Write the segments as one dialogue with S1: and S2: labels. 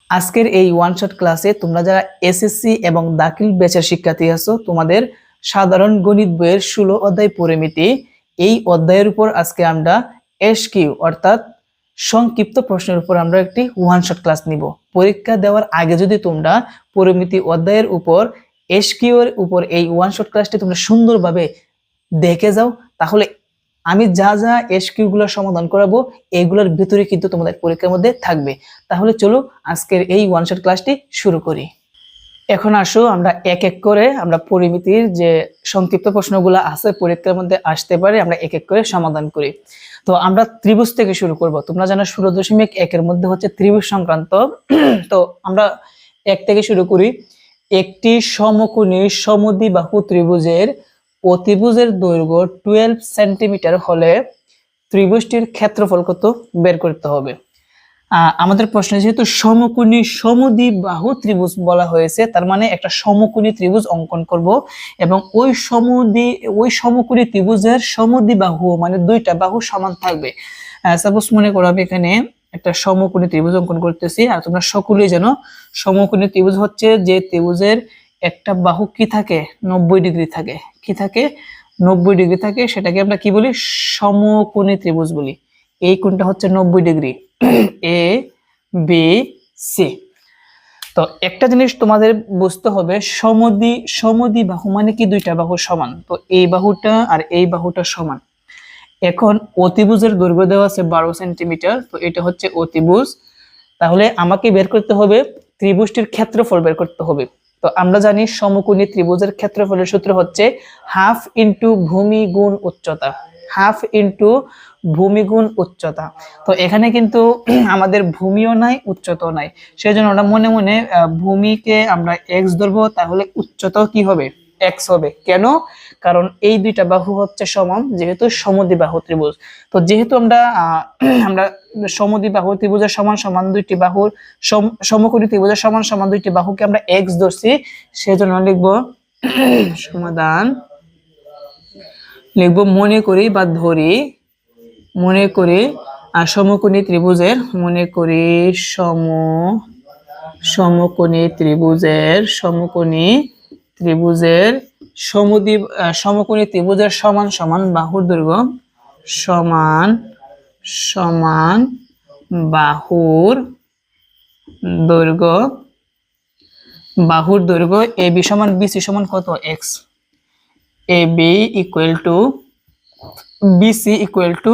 S1: আজকের এই one shot ক্লাসে তোমরা যারা এসএসসি এবং দাখিল ব্যাচের শিক্ষার্থী আছো, তোমাদের সাধারণ গণিত বইয়ের 16 অধ্যায় পরিমিতি, এই অধ্যায়ের উপর আজকে আমরা এসকিউ অর্থাৎ সংক্ষিপ্ত প্রশ্নের উপর আমরা একটি ওয়ান শট ক্লাস নিব। পরীক্ষা দেওয়ার আগে যদি তোমরা পরিমিতি অধ্যায়ের উপর এসকিউ এর উপর এই ওয়ান শট ক্লাসটি তোমরা সুন্দরভাবে দেখে যাও, তাহলে আমি যা যা এসকিউ গুলো সমাধান করাবো এগুলোর ভিতরে কিন্তু তোমাদের পরীক্ষার মধ্যে থাকবে। তাহলে চলো আজকের এই ওয়ান শট ক্লাসটি শুরু করি। এখন আসো আমরা এক এক করে আমরা পরিমিতির যে সংক্ষিপ্ত প্রশ্নগুলো আছে পরীক্ষার মধ্যে আসতে পারে আমরা এক এক করে সমাধান করি। তো আমরা ত্রিভুজ থেকে শুরু করব। তোমরা জানো 16.1 এর মধ্যে হচ্ছে ত্রিভুজ সংক্রান্ত। তো আমরা এক থেকে শুরু করি। একটি সমকোণী সমদ্বিবাহু ত্রিভুজের অতিভুজের দৈর্ঘ্য 12 সেন্টিমিটার হলে ত্রিভুজটির ক্ষেত্রফল কত বের করতে হবে। আমাদের প্রশ্ন যেহেতু সমকোণী সমদ্বিবাহু ত্রিভুজ বলা হয়েছে, তার মানে একটা সমকোণী ত্রিভুজ অঙ্কন করব এবং ওই সমকোণী ত্রিভুজের সমদ্বিবাহু মানে দুইটা বাহু সমান থাকবে। সাপোজ মনে করো আমি এখানে একটা সমকোণী ত্রিভুজ অঙ্কন করতেছি, আর তোমরা সকলেই জানো সমকোণী ত্রিভুজ হচ্ছে যে ত্রিভুজের একটা বাহু কি থাকে 90 ডিগ্রি থাকে, কি থাকে 90 ডিগ্রি থাকে, সেটাকে আমরা কি বলি সমকোণী ত্রিভুজ বলি। এই কোণটা হচ্ছে 90 ডিগ্রি এ বি সি। তো একটা জিনিস তোমাদের বুঝতে হবে, সমদ্বিবাহু মানে কি দুইটা বাহু সমান, তো এই বাহুটা আর এই বাহুটা সমান। এখন অতিভুজের দৈর্ঘ্য দেওয়া আছে 12 সেন্টিমিটার, তো এটা হচ্ছে অতিভুজ। তাহলে আমাকে বের করতে হবে ত্রিভুজটির ক্ষেত্রফল বের করতে হবে। তো আমরা জানি সমকোণী ত্রিভুজের ক্ষেত্রফলের সূত্র হচ্ছে হাফ ইন্টু ভূমি গুণ উচ্চতা, হাফ ইন্টু ভূমি গুণ উচ্চতা। তো এখানে কিন্তু আমাদের ভূমিও নাই উচ্চতাও নাই, সেজন্য আমরা মনে মনে ভূমিকে আমরা এক্স ধরবো, তাহলে উচ্চতাও কি হবে এক্স হবে। কেন? কারণ এই দুইটা বাহু হচ্ছে সমান, যেহেতু সমদ্বিবাহু ত্রিভুজ। তো যেহেতু আমরা সমদ্বিবাহু ত্রিভুজের সমান সমান দুইটি বাহুর সমকোণী ত্রিভুজের সমান সমান দুইটি বাহুকে আমরা এক্স ধরছি, সেজন্য লিখবো সমাধান, লিখবো মনে করি বা ধরি, মনে করি সমকোণী ত্রিভুজের, মনে করি সমকোণী ত্রিভুজের সমকোণী ত্রিভুজের সমান সমান বাহুর দৈর্ঘ্য, সমান সমান বাহুর দৈর্ঘ্য এ বি সমান বিসি সমান কত x, A B equal to BC equal to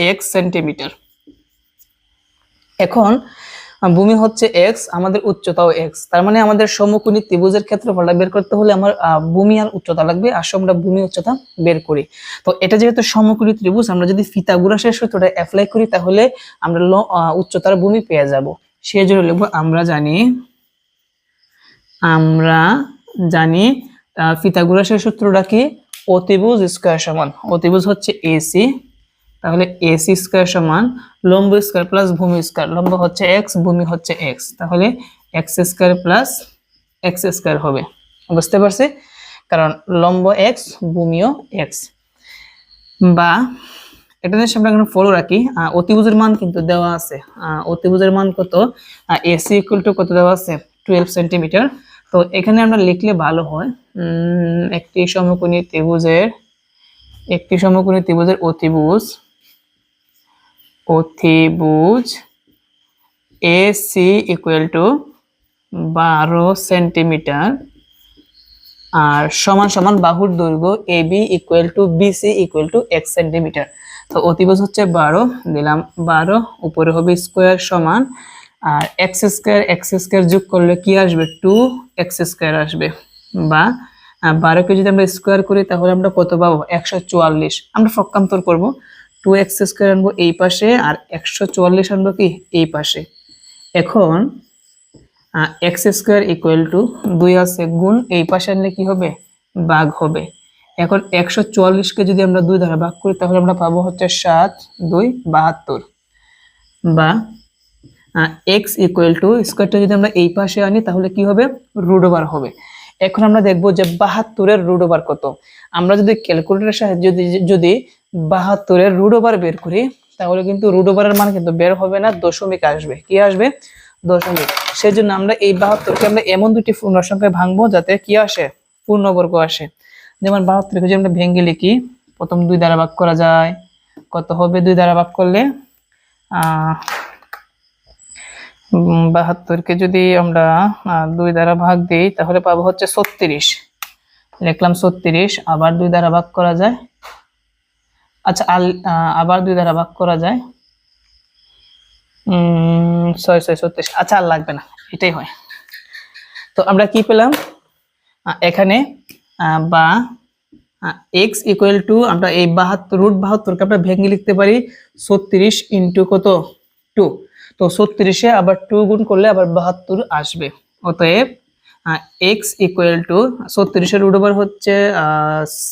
S1: x centimetre. এখন ভূমি হচ্ছে এক্স, আমাদের উচ্চতাও এক্স, তার মানে আমাদের সমকোণী ত্রিভুজের ক্ষেত্রফলটা বের করতে হলে আমার ভূমি আর উচ্চতা লাগবে। আসো আমরা ভূমি উচ্চতা বের করি। তো এটা যেহেতু সমকোণী ত্রিভুজ, আমরা যদি ফিথাগোরাসের সূত্রটা অ্যাপ্লাই করি তাহলে আমরা উচ্চতার ভূমি পেয়ে যাব। সেই জন্য লিখবো আমরা জানি ফিথাগোরাসের সূত্রটা কি, অতিভুজ স্কয়ার সমান, অতিভুজ হচ্ছে এসি, তাহলে এসি স্কয়ার সমান লম্ব স্কয়ার প্লাস ভূমি স্কয়ার, লম্ব হচ্ছে এক্স ভূমি হচ্ছে এক্স, তাহলে x square plus x square হবে। বুঝতে পারছি? কারণ লম্ব এক্স ভূমিও এক্স। বা এটা জিনিস আমরা এখানে ফলো রাখি, অতিভুজের মান কিন্তু দেওয়া আছে, অতিভুজের মান কত, এসি ইকুয়াল টু কত দেওয়া আছে 12 সেন্টিমিটার। তো এখানে আমরা লিখলে ভালো হয়, একটি সমকোণী ত্রিভুজের অতিভুজ AC ইকুয়াল টু 12 সেন্টিমিটার আর সমান সমান বাহুর দৈর্ঘ্য AB equal to BC equal to x centimetre. তো অতিভুজ হচ্ছে 12, দিলাম 12, উপরে হবে স্কয়ার সমান আর x স্কয়ার যোগ করলে কি আসবে 2x স্কয়ার আসবে। বা 12 কে যদি আমরা স্কয়ার করি তাহলে আমরা কত পাবো 144। আমরা পক্ষান্তর করব, 2x স্কয়ার আনবো এই পাশে আর 144 আনবো কি এই পাশে। এখন x স্কয়ার ইকুয়াল টু 2 আছে গুণ এই পাশে আনলে কি হবে ভাগ হবে। এখন 144 কে যদি আমরা 2 দ্বারা ভাগ করি তাহলে আমরা পাবো হচ্ছে 7 2 72। বা x ইকুয়াল টু স্কয়ারটা যদি আমরা এই পাশে আনি তাহলে কি হবে রুট ওভার হবে। এখন আমরা দেখব যে 72 এর রুট ওভার কত। আমরা যদি ক্যালকুলেটরের সাহায্যে যদি 72 এর রুট ওভার বের করি তাহলে কিন্তু রুট ওভারের মান কিন্তু বের হবে না, দশমিক আসবে। কি আসবে দশমিক। সেই জন্য আমরা এই 72কে আমরা এমন দুটি পূর্ণ সংখ্যায় ভাঙবো যাতে কি আসে, পূর্ণবর্গ আসে। যেমন 72কে যদি আমরা ভেঙে লিখি, প্রথম 2 দ্বারা ভাগ করা যায়, কত হবে 2 দ্বারা ভাগ করলে 72কে যদি আমরা 2 দ্বারা ভাগ দিই তাহলে পাবো হচ্ছে 36। লিখলাম 36, আবার 2 দ্বারা ভাগ করা যায়, আচ্ছা আবার 2 দ্বারা ভাগ করা যায় 6 6 36, আচ্ছা আর লাগবে না, এটাই হয়। তো আমরা কি পেলাম এখানে বা x ইকুয়াল টু আমরা এই 72 কে আমরা ভেঙে লিখতে পারি 36 ইন্টু কত 2। তো 36-এ আবার 2 গুণ করলে আবার 72 আসবে। অতএব x ইকুয়াল টু 36-এর রুট ওভার হচ্ছে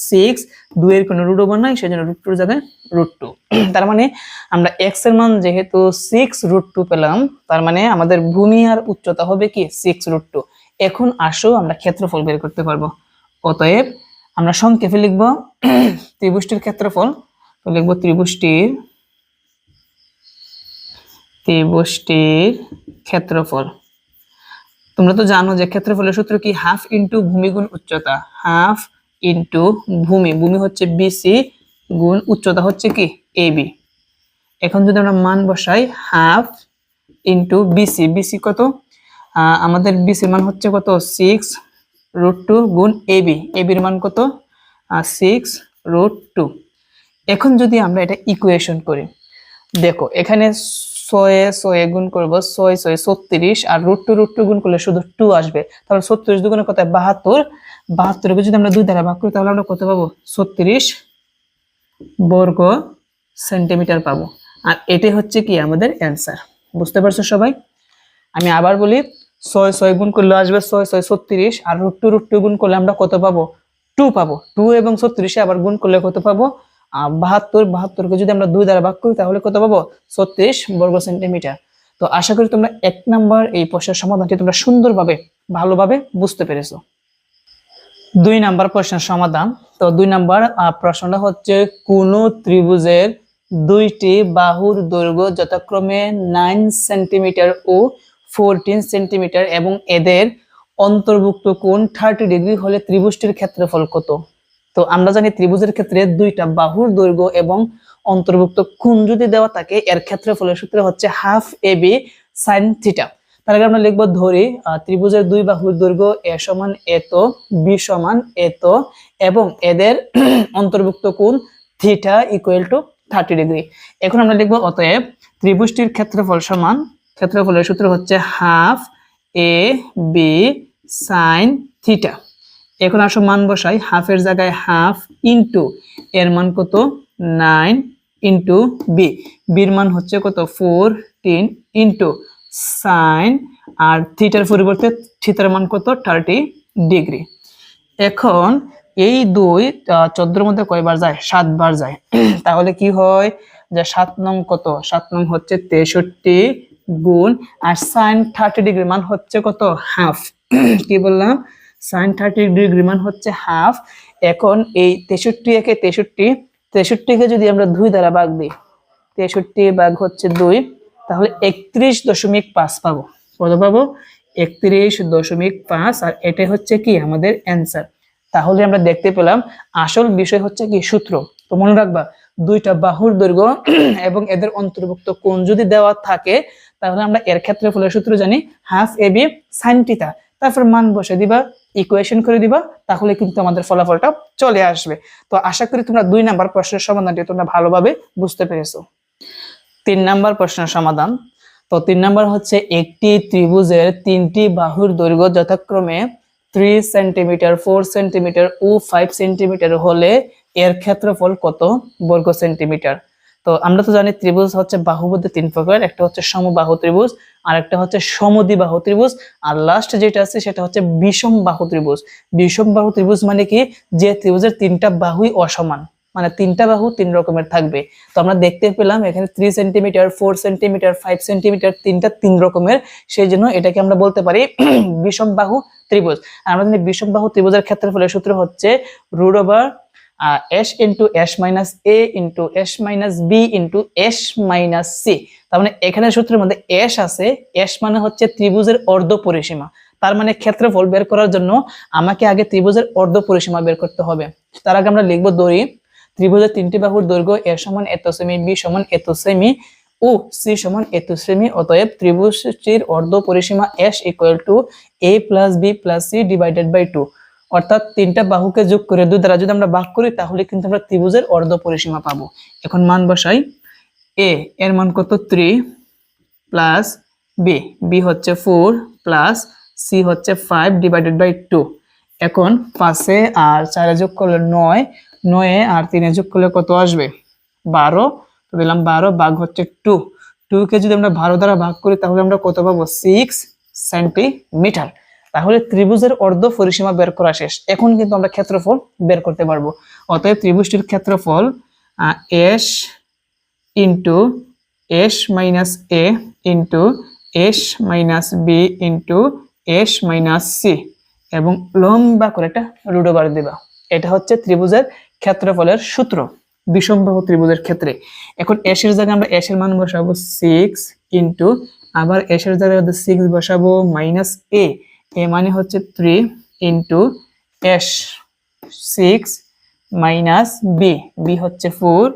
S1: 6, 2 এর কোনো রুট ওভার নাই, সেজন্য রুট 2 এর জায়গায় রুট 2। তার মানে আমরা x এর মান যেহেতু 6 রুট 2 পেলাম, তার মানে আমাদের ভূমি আর উচ্চতা হবে কি 6 রুট 2। এখন আসো আমরা ক্ষেত্রফল বের করতে পারবো। অতএব আমরা সংক্ষেপে লিখব ত্রিভুজটির ক্ষেত্রফল। তো লিখব ত্রিভুজটির ক্ষেত্রফল। তোমরা তো জানো যে ক্ষেত্রফলের সূত্র কি, হাফ ইন্টু ভূমি গুণ উচ্চতা। হাফ ইন্টু ভূমি, ভূমি হচ্ছে বিসি গুণ উচ্চতা হচ্ছে কি এবি। এখন যদি আমরা মান বসাই, হাফ ইন্টু বিসি, বিসি কত আমাদের বিসির মান হচ্ছে কত 6 রুট 2 গুণ এবি, এবির মান কত 6 রুট 2। এখন যদি আমরা এটা ইকুয়েশন করি, দেখো এখানে 6 গুণ করব, 6 6 36, আর রুট 2 গুণ করলে শুধু 2 আসবে। তাহলে 36 দুগুণে কত 72, 72কে যদি আমরা 2 দ্বারা ভাগ করি তাহলে আমরা কত পাবো 36 বর্গ সেন্টিমিটার পাবো। আর এটাই হচ্ছে কি আমাদের অ্যান্সার। বুঝতে পারছো সবাই? আমি আবার বলি, 6 6 গুণ করলে আসবে 6 6 36, আর রুট 2 গুণ করলে আমরা কত পাবো 2 পাবো। 2 এবং 36-এ আবার গুণ করলে কত পাবো 72, 72কে যদি আমরা 2 দ্বারা ভাগ করি তাহলে কত পাবো 36 বর্গ সেন্টিমিটার। তো আশা করি তোমরা 1 নাম্বার এই প্রশ্নের সমাধানটি তোমরা সুন্দরভাবে ভালোভাবে বুঝতে পেরেছো। 2 নাম্বার প্রশ্নের সমাধান। তো 2 নাম্বার প্রশ্নটা হচ্ছে, কোন ত্রিভুজের দুইটি বাহুর দৈর্ঘ্য যথাক্রমে 9 সেন্টিমিটার ও 14 সেন্টিমিটার এবং এদের অন্তর্ভুক্ত কোণ 30 ডিগ্রি হলে ত্রিভুজটির ক্ষেত্রফল কত? তো আমরা জানি ত্রিভুজের ক্ষেত্রে দুইটা বাহুর দৈর্ঘ্য এবং অন্তর্ভুক্ত কোণ যদি দেওয়া থাকে, এর ক্ষেত্রফলের সূত্র হচ্ছে হাফ এবি সাইন থিটা। তাহলে আমরা লিখবো, ধরি ত্রিভুজের দুই বাহুর দৈর্ঘ্য এ সমান এত, বি সমান এত এবং এদের অন্তর্ভুক্ত কোণ থিটা ইকুয়াল টু 30 ডিগ্রি। এখন আমরা লিখবো, অতএব ত্রিভুজটির ক্ষেত্রফল সমান, ক্ষেত্রফলের সূত্র হচ্ছে half A B sine theta. এখন আসো মান বসাই, হাফের জায়গায় হাফ ইন্টু এর মান কত 9 ইন্টু বি, বির মান হচ্ছে কত 14 ইন্টু সাইন, আর থিটার পরিবর্তে থিটার মান কত 30 ডিগ্রি। এখন এই 2 14 মধ্যে কয়বার যায় 7 বার যায়। তাহলে কি হয় যে 7 নং কত, 7 নং হচ্ছে 63 গুণ, আর সাইন 30 ডিগ্রি মান হচ্ছে কত হাফ। কি বললাম, সাইন 30 ডিগ্রি মান হচ্ছে হাফ। এখন এই 63 একে 63কে যদি আমরা 2 দ্বারা ভাগ দিই, 63 ভাগ হচ্ছে 2, তাহলে 31.5 পাবো। কত পাবো 31.5, আর এটাই হচ্ছে কি আমাদের অ্যান্সার। তাহলে আমরা দেখতে পেলাম আসল বিষয় হচ্ছে কি সূত্র। তো মনে রাখবা, দুইটা বাহুর দৈর্ঘ্য এবং এদের অন্তর্ভুক্ত কোণ যদি দেওয়া থাকে তাহলে আমরা এর ক্ষেত্রফলের সূত্র জানি হাফ এবি সাইন থিটা। তারপর মান বসে দিবা, ইকুয়েশন করে দিবা, তাহলে কিন্তু আমাদের ফলাফলটা চলে আসবে। তো আশা করি তোমরা 2 নাম্বার প্রশ্নের সমাধানটি তোমরা ভালোভাবে বুঝতে পেরেছো। 3 নাম্বার প্রশ্নের সমাধান। তো 3 নাম্বার হচ্ছে, একটি ত্রিভুজের 3টি বাহুর দৈর্ঘ্য যথাক্রমে 3 সেন্টিমিটার, 4 সেন্টিমিটার ও 5 সেন্টিমিটার হলে এর ক্ষেত্রফল কত বর্গ সেন্টিমিটার? তো আমরা তো জানি ত্রিভুজ হচ্ছে বাহু মধ্যে 3 প্রকার, একটা হচ্ছে সমবাহু ত্রিভুজ, আর একটা হচ্ছে সমদ্বিবাহু ত্রিভুজ, আর লাস্ট যেটা আছে সেটা হচ্ছে বিষম বাহু ত্রিভুজ। বিষম বাহু ত্রিভুজ মানে কি, যে ত্রিভুজের 3টা বাহুই অসমান, মানে 3টা বাহু 3 রকমের থাকবে। তো আমরা দেখতে পেলাম এখানে 3 সেন্টিমিটার, 4 সেন্টিমিটার, 5 সেন্টিমিটার, 3টা 3 রকমের, সেই জন্য এটাকে আমরা বলতে পারি বিষম বাহু ত্রিভুজ। আর আমরা জানি বিষম বাহু ত্রিভুজের ক্ষেত্রফলের সূত্র হচ্ছে root over S into S minus A into S minus B into S minus C. তার মানে এখানে সূত্রের মধ্যে এস আছে, এস মানে হচ্ছে ত্রিভুজের অর্ধ পরিসীমা। তার মানে ক্ষেত্রফল বের করার জন্য আমাকে আগে ত্রিভুজের অর্ধ পরিসীমা বের করতে হবে। তার আগে আমরা লিখবো ধরি ত্রিভুজের তিনটি বাহুর দৈর্ঘ্য এ সমান এত সেমি, বি সমান এত সেমি ও সি সমান এত সেমি। অতএব ত্রিভুজটির অর্ধ পরিসীমা s equal to a plus b plus c divided by 2। অর্থাৎ তিনটা বাহুকে যোগ করে 2 দ্বারা যদি আমরা ভাগ করি তাহলে কিন্তু আমরা ত্রিভুজের অর্ধ পরিসীমা পাবো। এখন মান বসাই। এ এর মান কত 3 প্লাস বি, বি হচ্ছে 4 প্লাস সি হচ্ছে 5 ডিভাইডেড বাই 2। এখন 5 আর 4 যোগ করলে 9, 9 আর 3 যোগ করলে কত আসবে 12। তো দিলাম 12 ভাগ হচ্ছে 2, 2 কে যদি আমরা 12 দ্বারা ভাগ করি তাহলে আমরা কত পাবো 6 সেন্টিমিটার। তাহলে ত্রিভুজের অর্ধ পরিসীমা বের করা শেষ। এখন কিন্তু আমরা ক্ষেত্রফল বের করতে পারবো। অতএব ত্রিভুজটির ক্ষেত্রফল S into S minus A into S minus B into S minus C এবং লম্বা করে একটা রুট ওভার দিবা। এটা হচ্ছে ত্রিভুজের ক্ষেত্রফলের সূত্র বিষমবাহু ত্রিভুজের ক্ষেত্রে। এখন এস এর জায়গায় আমরা এস এর মান বসাবো 6 ইন্টু আবার এস এর জায়গায় 6 বসাবো মাইনাস এ, এ মানে হচ্ছে 3 into s 6 minus b, b হচ্ছে 4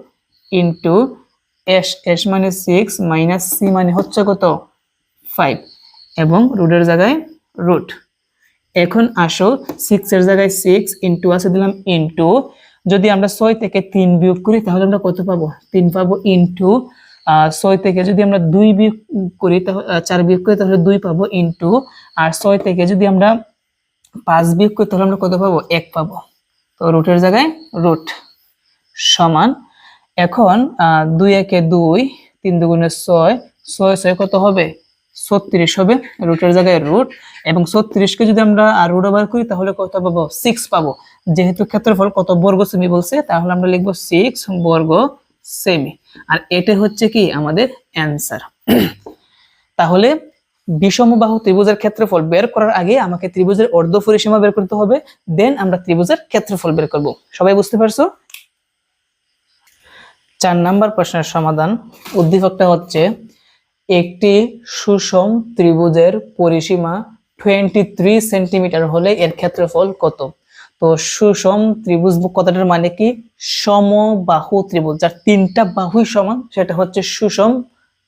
S1: ইন্টু এস, এস মানে 6 মাইনাস সি মানে হচ্ছে কত 5 এবং রুটের জায়গায় রুট। এখন আসো 6 এর জায়গায় 6 ইন্টু আছে দিলাম ইন্টু, যদি আমরা 6 থেকে 3 বিয়োগ করি তাহলে আমরা কত পাবো 3 পাবো ইন্টু 6 থেকে যদি আমরা 2 বিয়োগ করি তাহলে 4 বিয়োগ করি তাহলে 2 পাবো ইন্টু, আর 6 থেকে যদি আমরা 5 বিয়োগ করি তাহলে আমরা কত পাবো 1 পাবো। তো রুটের জায়গায় রুট সমান। এখন 2 একে 2, 3 দুগুণে 6, 6 6 কত হবে 36 হবে, রুটের জায়গায় রুট। এবং 36 কে যদি আমরা রুট ওভার করি তাহলে কত পাবো 6 পাবো। যেহেতু ক্ষেত্রফল কত বর্গ সেমি বলছে তাহলে আমরা লিখবো 6 বর্গ সেমি। আর এটা হচ্ছে কি আমাদের অ্যানসার। তাহলে বিষমবাহু ত্রিভুজের ক্ষেত্রফল বের করার আগে আমাকে ত্রিভুজের অর্ধ পরিসীমা বের করতে হবে, দেন আমরা ত্রিভুজের ক্ষেত্রফল বের করব। সবাই বুঝতে পারছো? 4 নাম্বার প্রশ্নের সমাধান। উদ্দীপকটা হচ্ছে একটি সুষম ত্রিভুজের পরিসীমা 23 সেন্টিমিটার হলে এর ক্ষেত্রফল কত। তো সুষম ত্রিভুজ কথাটার মানে কি সমবাহু ত্রিভুজ, যার তিনটা বাহুই সমান সেটা হচ্ছে সুষম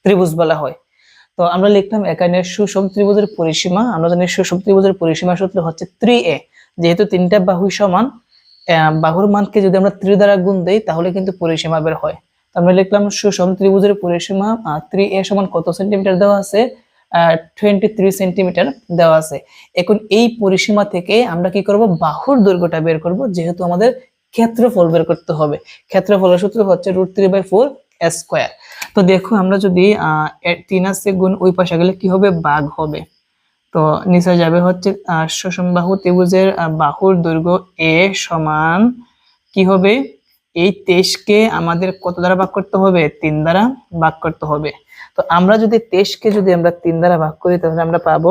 S1: ত্রিভুজ বলা হয়। তো আমরা লিখলাম এখানে সুষম ত্রিভুজের পরিসীমা, আমরা জানি সুষম ত্রিভুজের পরিসীমা সূত্র হচ্ছে 3a। যেহেতু তিনটা বাহুই সমান, বাহুর মানকে যদি আমরা 3 দ্বারা গুণ দেই তাহলে কিন্তু পরিসীমা বের হয়। আমরা লিখলাম সুষম ত্রিভুজের পরিসীমা 3a সমান কত সেন্টিমিটার দেওয়া আছে 23 সেন্টিমিটার দেওয়া আছে। এখন এই পরিসীমা থেকে আমরা কি করব বাহুর দৈর্ঘ্যটা বের করব, যেহেতু আমাদের ক্ষেত্রফল বের করতে হবে। ক্ষেত্রফলের সূত্র হচ্ছে √3/4 স্কয়ার। তো দেখো আমরা যদি 3 আছে গুণ ওই পাশে গেলে কি হবে ভাগ হবে। তো নিচে যাবে হচ্ছে সুষম বাহু ত্রিভুজের বাহুর দৈর্ঘ্য a সমান কি হবে এই 23 কে আমাদের কত দ্বারা ভাগ করতে হবে 3 দ্বারা ভাগ করতে হবে। তো আমরা যদি 23 কে যদি আমরা 3 দ্বারা ভাগ করি তাহলে আমরা পাবো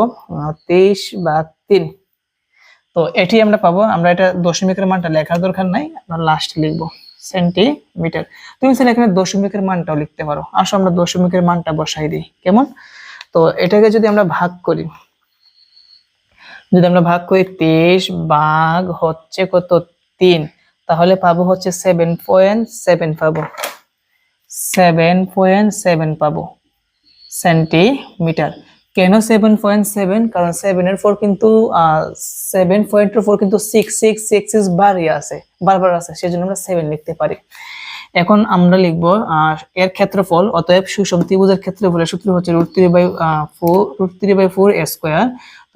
S1: 23/3। তো এটি আমরা পাবো। আমরা এটা দশমিকের মানটা লেখার দরকার নাই, আমরা লাস্টে লিখবো সেন্টিমিটার। তুমি চাইলে এখানে দশমিকের মানটাও লিখতে পারো। আসো আমরা দশমিকের মানটা বসাই দিই কেমন। তো এটাকে যদি আমরা ভাগ করি, যদি আমরা ভাগ করি 23 ভাগ হচ্ছে কত 3, তাহলে পাবো হচ্ছে 7.7 পাবো, 7.7 পাবো সেন্টিমিটার। কেন 7.7? কারণ 7 এর 4 কিন্তু 7.4 কিন্তু 6 বারই আছে, বারবার আছে, সেজন্য আমরা 7 লিখতে পারি। এখন আমরা লিখব এর ক্ষেত্রফল। অতএব সুষম ত্রিভুজের ক্ষেত্রফলের সূত্র হচ্ছে √3/4 স্কয়ার।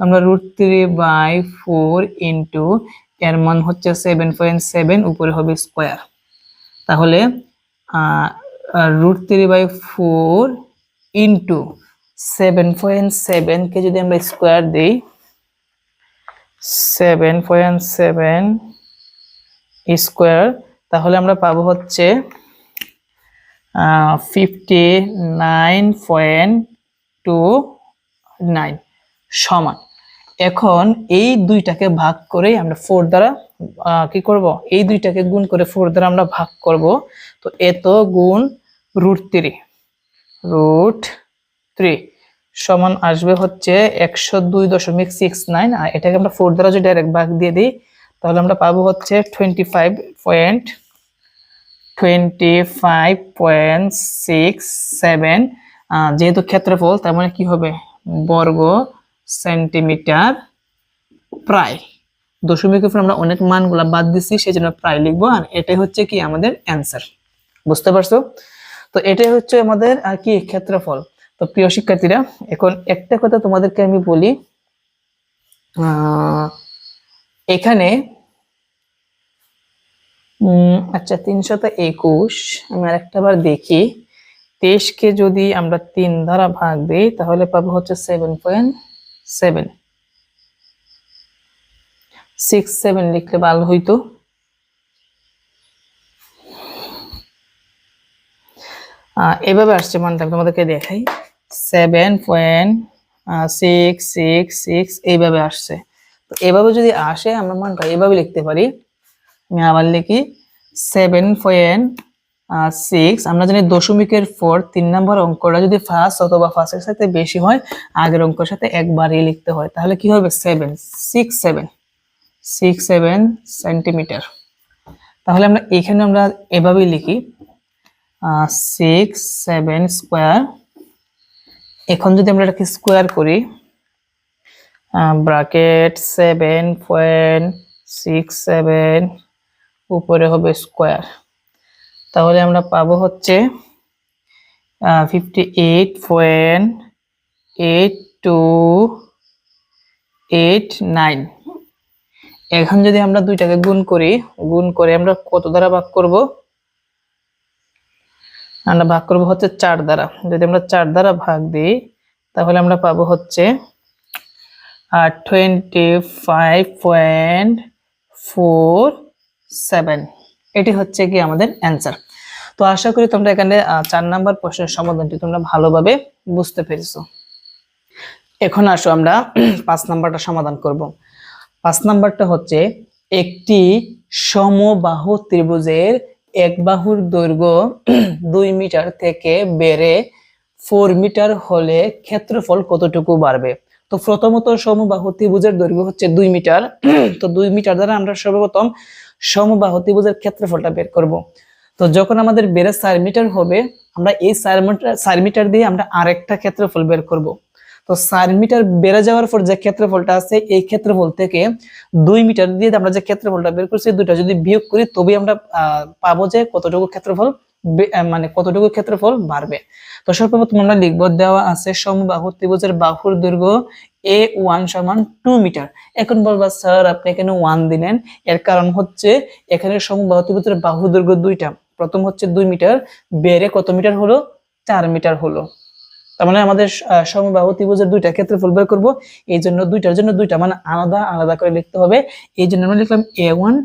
S1: আমরা √3/4 ইন্টু এর মান হচ্ছে 7.7, উপরে হবে স্কয়ার। তাহলে √3/4 ইন্টু 7.7 কে যদি আমরা স্কয়ার দেই, 7.7 স্কয়ার, তাহলে আমরা পাবো হচ্ছে 59.29 সমান। এখন এই দুইটাকে ভাগ করে আমরা 4 দ্বারা কি করব, এই দুইটাকে গুণ করে 4 দ্বারা আমরা ভাগ করব। তো এত গুণ √3, √3 সমান আসবে হচ্ছে 102.69। আর এটাকে আমরা 4 দ্বারা যদি ডাইরেক্ট ভাগ দিয়ে দিই তাহলে আমরা পাবো হচ্ছে 25.67। যেহেতু ক্ষেত্রফল তার মানে কি হবে, বর্গ সেন্টিমিটার প্রায়। দশমিকের উপর আমরা অনেক মানগুলা বাদ দিচ্ছি, সেই জন্য প্রায় লিখবো। আর এটাই হচ্ছে কি আমাদের অ্যান্সার, বুঝতে পারছো? তো এটাই হচ্ছে আমাদের কি ক্ষেত্রফল। তো প্রিয় শিক্ষার্থীরা, এখন একটা কথা তোমাদেরকে আমি বলি, এখানে আচ্ছা 321 আমি আরেকটা বার দেখি, 23কে যদি আমরা 3 দ্বারা ভাগ দিই তাহলে পাবো হচ্ছে 7.67 লিখলে ভালো হইতো। এভাবে আসছে মানটা, আমি তোমাদেরকে দেখাই, 7.666 এইভাবে আসছে। তো এভাবে যদি আসে আমরা মানটা এভাবে লিখতে পারি। আমি আবার লিখি 7.6। আমরা জানি দশমিকের পর 3 নম্বর অঙ্কটা যদি ফার্স্ট অথবা ফার্স্টের সাথে বেশি হয় আগের অঙ্কের সাথে একবারই লিখতে হয়, তাহলে কি হবে 767 সেন্টিমিটার। তাহলে আমরা এখানে আমরা এভাবেই লিখি 6-7 স্কোয়ার। এখন যদি আমরা এটাকে স্কোয়ার করি, ব্র্যাকেট 7.67 উপরে হবে স্কোয়ার, তাহলে আমরা পাবো হচ্ছে 58.8289। এখন যদি আমরা দুইটাকে গুণ করি, গুণ করে আমরা কত দ্বারা ভাগ করব, আমরা ভাগ করব হচ্ছে 4 দ্বারা। যদি আমরা 4 দ্বারা ভাগ দিই তাহলে আমরা পাবো হচ্ছে 25.47। এটি হচ্ছে কি আমাদের অ্যান্সার। তো আশা করি তোমরা এখানে 4 নাম্বার প্রশ্নের সমাধানটি তোমরা ভালোভাবে বুঝতে পেরেছো। এখন আসো আমরা 5 নাম্বারটা সমাধান করব। 5 নাম্বারটা হচ্ছে, একটি সমবাহু ত্রিভুজের এক বাহুর দৈর্ঘ্য 2 মিটার থেকে বেড়ে 4 মিটার হলে ক্ষেত্রফল কতটুকু বাড়বে। তো প্রথমত সমবাহু ত্রিভুজের দৈর্ঘ্য হচ্ছে 2 মিটার। তো 2 মিটার দ্বারা আমরা সর্বপ্রথম সমবাহু ত্রিভুজের ক্ষেত্রফলটা বের করব। তো যখন আমাদের বেড়ে 4 মিটার হবে, আমরা এই 4 মিটার দিয়ে আমরা আরেকটা ক্ষেত্রফল বের করব। তো 4 মিটার বেড়ে যাওয়ার পর যে ক্ষেত্রফলটা আছে, এই ক্ষেত্রফল থেকে 2 মিটার দিয়ে আমরা যে ক্ষেত্রফলটা বের করছি, দুটো যদি বিয়োগ করি তবে আমরা পাবো যে কতটুকু ক্ষেত্রফল মানে কতটুকু ক্ষেত্রফল বাড়বে। তো সর্বপ্রথম আমরা লিখব, দেওয়া আছে সমবাহু ত্রিভুজের বাহুর দৈর্ঘ্য A1 সমান 2 মিটার। এখন বলবা স্যার আপনি এখানে 1 দিলেন, এর কারণ হচ্ছে এখানে সমবাহু ত্রিভুজের বাহুর দৈর্ঘ্য দুইটা, প্রথম হচ্ছে 2 মিটার, বেড়ে কত মিটার হলো, 4 মিটার হলো। তার মানে আমাদের সমবাহু ত্রিভুজের দুইটা ক্ষেত্রফল বের করব, এই জন্য দুইটার জন্য দুইটা মানে আলাদা আলাদা করে লিখতে হবে। এই জন্য আমরা লিখলাম A1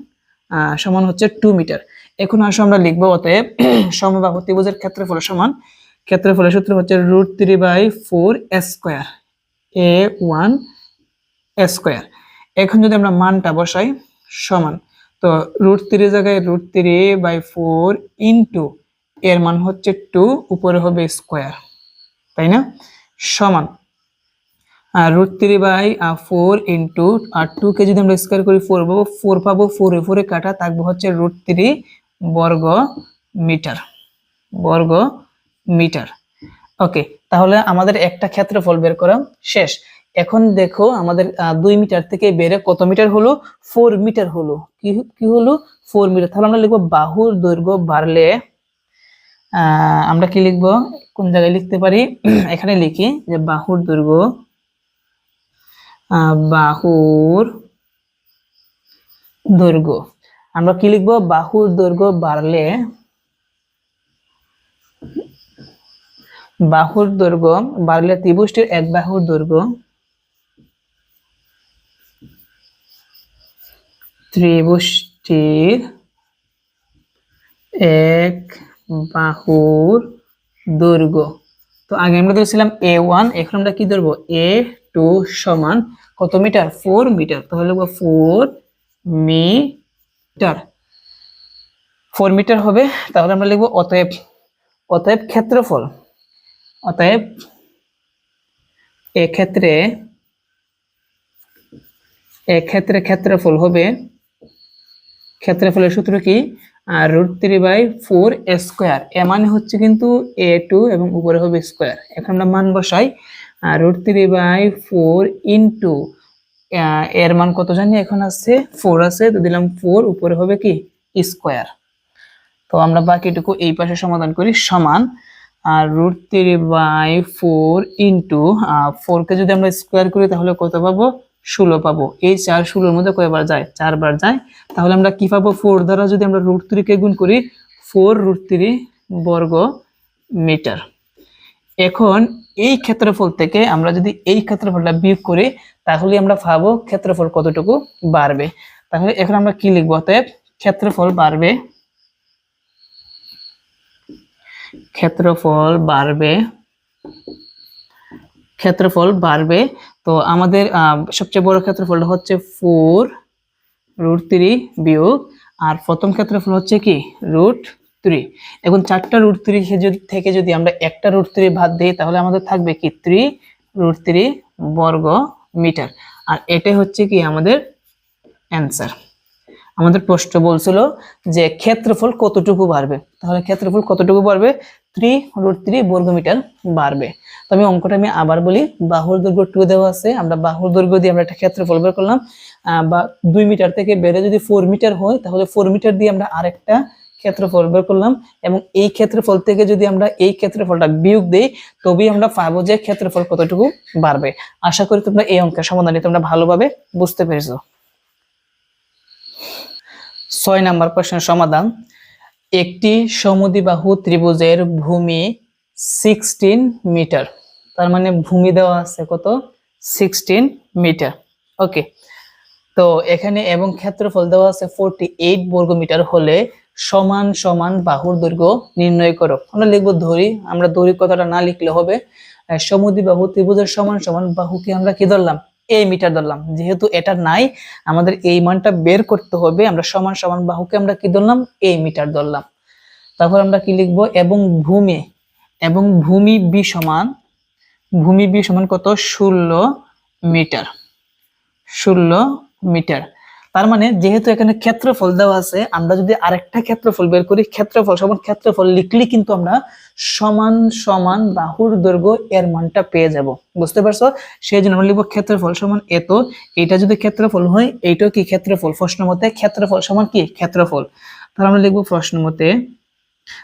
S1: সমান হচ্ছে 2 মিটার। এখন আসো আমরা লিখবো, অতএব সমবাহু ত্রিভুজের ক্ষেত্রফল সমান, ক্ষেত্রফলের সূত্র হচ্ছে √3/4 স্কয়ার, A1 স্কয়ার। এখন যদি আমরা মানটা বসাই সমান, তো √3 জায়গায় √3/4 ইন্টু এর মান হচ্ছে 2, উপরে হবে স্কয়ার, তাই না, সমান √3/4 ইন্টু 2 কে যদি আমরা স্কয়ার করি 4 পাবো, 4 পাবো, 4 এ 4 কাটা থাকবে হচ্ছে √3 বর্গ মিটার, বর্গ মিটার। ওকে, তাহলে আমাদের একটা ক্ষেত্রফল বের করা শেষ। এখন দেখো আমাদের 2 মিটার থেকে বেড়ে কত মিটার হলো, 4 মিটার হলো। কি হলো, 4 মিটার। তাহলে আমরা লিখবো বাহুর দৈর্ঘ্য বাড়লে, আমরা কি লিখবো, কোন জায়গায় লিখতে পারি, এখানে লিখি যে বাহুর দৈর্ঘ্য, বাহুর দৈর্ঘ্য আমরা কি লিখবো, বাহুর দৈর্ঘ্য বাড়লে, বাহুর দৈর্ঘ্য বাড়লে ত্রিভুজটির এক বাহুর দৈর্ঘ্য, ত্রিভুজটির এক বাহুর দৈর্ঘ্য। তো আগে আমরা ধরেছিলাম A1, এখন আমরা কি ধরবো, A2। টু সমান কত মিটার? 4 মিটার। তাহলে লিখবো 4 মিটার। 4 মিটার হবে। তাহলে আমরা লিখবো অতএব, অতএব ক্ষেত্রফল, অতএব এক্ষেত্রে ক্ষেত্রফল হবে, ক্ষেত্রফলের সূত্র কি? √3/4 স্কয়ার। এ মানে হচ্ছে কিন্তু a2 এবং উপরে হবে স্কয়ার। এখন আমরা মান বসাই। √3/4 ইনটু এর মান কত জানি? এখন আছে 4 আছে, তো দিলাম 4, উপরে হবে কি স্কয়ার। তো আমরা বাকিটুকু এই পাশে সমাধান করি। সমান √3/4 ইনটু 4 কে যদি আমরা স্কয়ার করি তাহলে কত পাবো? 16 পাবো। এই 4 16 মধ্যে কয়বার যায়? 4 বার যায়। তাহলে আমরা কি পাবো? 4 দ্বারা যদি আমরা √3 কে গুণ করি, 4√3 বর্গ মিটার। এখন এই ক্ষেত্রফল থেকে আমরা যদি এই ক্ষেত্রফলটা বিয়োগ করি তাহলে আমরা পাবো ক্ষেত্রফল কতটুকু বাড়বে। তাহলে এখন আমরা কি লিখবো? অতএব ক্ষেত্রফল বাড়বে, ক্ষেত্রফল বাড়বে, ক্ষেত্রফল বাড়বে। তো আমাদের সবচেয়ে বড় ক্ষেত্রফলটা হচ্ছে 4√3 বিয়োগ, আর প্রথম ক্ষেত্রফল হচ্ছে কি √3। এখন 4টা √3 থেকে যদি আমরা একটা √3 বাদ দিই তাহলে আমাদের থাকবে কি 3√3 বর্গ মিটার। আর এটাই হচ্ছে কি আমাদের অ্যান্সার। আমাদের প্রশ্ন বলছিল যে ক্ষেত্রফল কতটুকু বাড়বে, তাহলে ক্ষেত্রফল কতটুকু বাড়বে? 3√3 বর্গ মিটার বাড়বে। তো আমি অঙ্কটা আবার বলি। বাহুর দৈর্ঘ্য 2 দেওয়া আছে, আমরা বাহুর দৈর্ঘ্য দিয়ে আমরা একটা ক্ষেত্রফল বের করলাম। বা 2 মিটার থেকে বেড়ে যদি 4 মিটার হয় তাহলে 4 মিটার দিয়ে আমরা আরেকটা ক্ষেত্রফল বের করলাম, এবং এই ক্ষেত্রফল থেকে যদি আমরা এই ক্ষেত্রফলটা বিয়োগ দেই তবেই আমরা পাবো যে ক্ষেত্রফল কতটুকু বাড়বে। আশা করি তোমরা এই অঙ্কের সমাধানটি তোমরা ভালোভাবে বুঝতে পেরেছো। 6 নাম্বার প্রশ্নের সমাধান। একটি সমদ্বিবাহু ত্রিভুজের ভূমি 16 মিটার। তার মানে ভূমি দেওয়া আছে কত? 16 মিটার। ওকে, তো এখানে এবং ক্ষেত্রফল দেওয়া আছে 48 বর্গ মিটার হলে সমান সমান বাহুর দৈর্ঘ্য নির্ণয় করো। আমরা লিখবো ধরি, আমরা দড়ি কথাটা না লিখলে হবে। সমদ্বিবাহু ত্রিভুজের সমান সমান বাহুকে আমরা কি ধরলাম? a মিটার ধরলাম। যেহেতু এটা নাই, আমাদের এই মানটা বের করতে হবে। আমরা সমান সমান বাহুকে আমরা কি ধরলাম? a মিটার ধরলাম। তারপর আমরা কি লিখবো? এবং ভূমি, এবং ভূমি b সমান, ভূমি b সমান কত? 16 মিটার, 16 মিটার। তার মানে যেহেতু এখানে ক্ষেত্রফল দেওয়া আছে, আমরা যদি আরেকটা ক্ষেত্রফল বের করি, ক্ষেত্রফল সমান ক্ষেত্রফল লিখলে কিন্তু আমরা সমান সমান বাহুর দৈর্ঘ্য এর মানটা পেয়ে যাব। বুঝতে পারছো? সেই জন্য আমরা লিখবো ক্ষেত্রফল সমান এত। এটা যদি ক্ষেত্রফল হয়, এইটাও কি ক্ষেত্রফল। প্রশ্ন মতে ক্ষেত্রফল সমান কি ক্ষেত্রফল। তাহলে আমরা লিখবো প্রশ্ন মতে,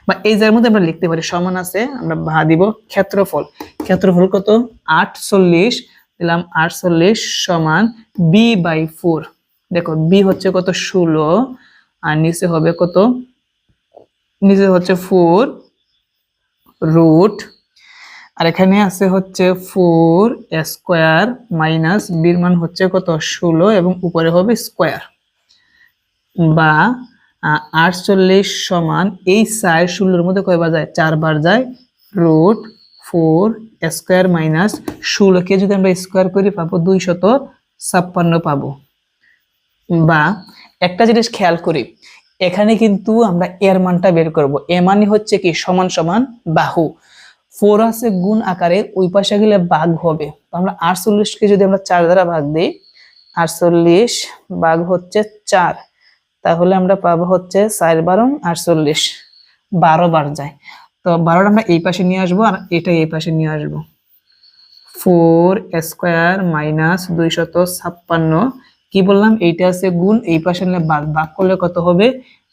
S1: বা এই জায়গার মধ্যে আমরা লিখতে পারি সমান আছে, আমরা ভা দিব ক্ষেত্রফল। ক্ষেত্রফল কত? 48 দিলাম, 48 সমান b/4। দেখো বি হচ্ছে কত? 16, আর নিচে হবে কত? নিচে হচ্ছে 4 রুট, আর এখানে আছে হচ্ছে 4 স্কয়ার মাইনাস বির মান হচ্ছে কত? 16, এবং উপরে হবে স্কয়ার। বা 48 সমান এই 4 16 মধ্যে কয়বার যায়? 4 বার যায়। √4 স্কয়ার মাইনাস 16 কে যদি আমরা স্কয়ার করি পাবো 256 পাবো। বা একটা জিনিস খেয়াল করি, এখানে কিন্তু আমরা এর মানটা বের করব। এ মানে হচ্ছে কি সমান সমান বাহু। 4 আছে গুণ আকারে, ওই পাশে গেলে ভাগ হবে। তো আমরা 48 কে যদি আমরা 4 দ্বারা ভাগ দেই, 48 ভাগ হচ্ছে 4, তাহলে আমরা পাবো হচ্ছে 4 12 48, 12 বার যায়। তো 12টা আমরা এই পাশে নিয়ে আসবো, আর এটা এই পাশে নিয়ে আসবো। 4 স্কয়ার মাইনাস 256। কি বললাম? এইটা আছে গুণ, এই পাশে নিলে ভাগ, ভাগ করলে কত হবে?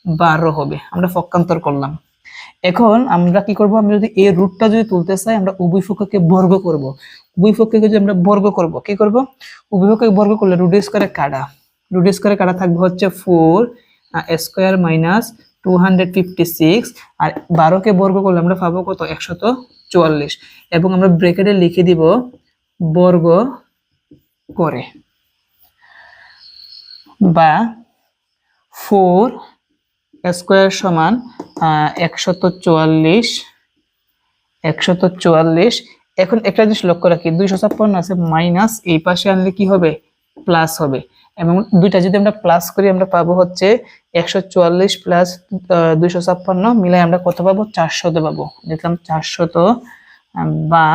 S1: 12 হবে। আমরা পক্ষান্তর করলাম। এখন আমরা কি করব? আমরা যদি এই রুটটা যদি তুলতে চাই, আমরা উভয় পক্ষকে বর্গ করব। উভয় পক্ষকে যদি আমরা বর্গ করব, কি করব? উভয় পক্ষকে বর্গ করলে রুট স্কয়ারে কাটা, রুট স্কয়ারে কাটা থাকবে হচ্ছে 4 স্কয়ার মাইনাস 256, আর 12 কে বর্গ করলে আমরা পাবো কত? 144, এবং আমরা ব্র্যাকেটে লিখে দিব বর্গ করে। বা 4 স্কয়ার সমান 144, এখন একটা জিনিস লক্ষ্য রাখি, 256 আছে মাইনাস এই পাশে আনলে কি হবে, প্লাস হবে। এবং দুইটা যদি আমরা প্লাস করি আমরা পাবো হচ্ছে 144 প্লাস 256 মিলাই আমরা কত পাবো, 400 পাবো। দেখলাম 400, বা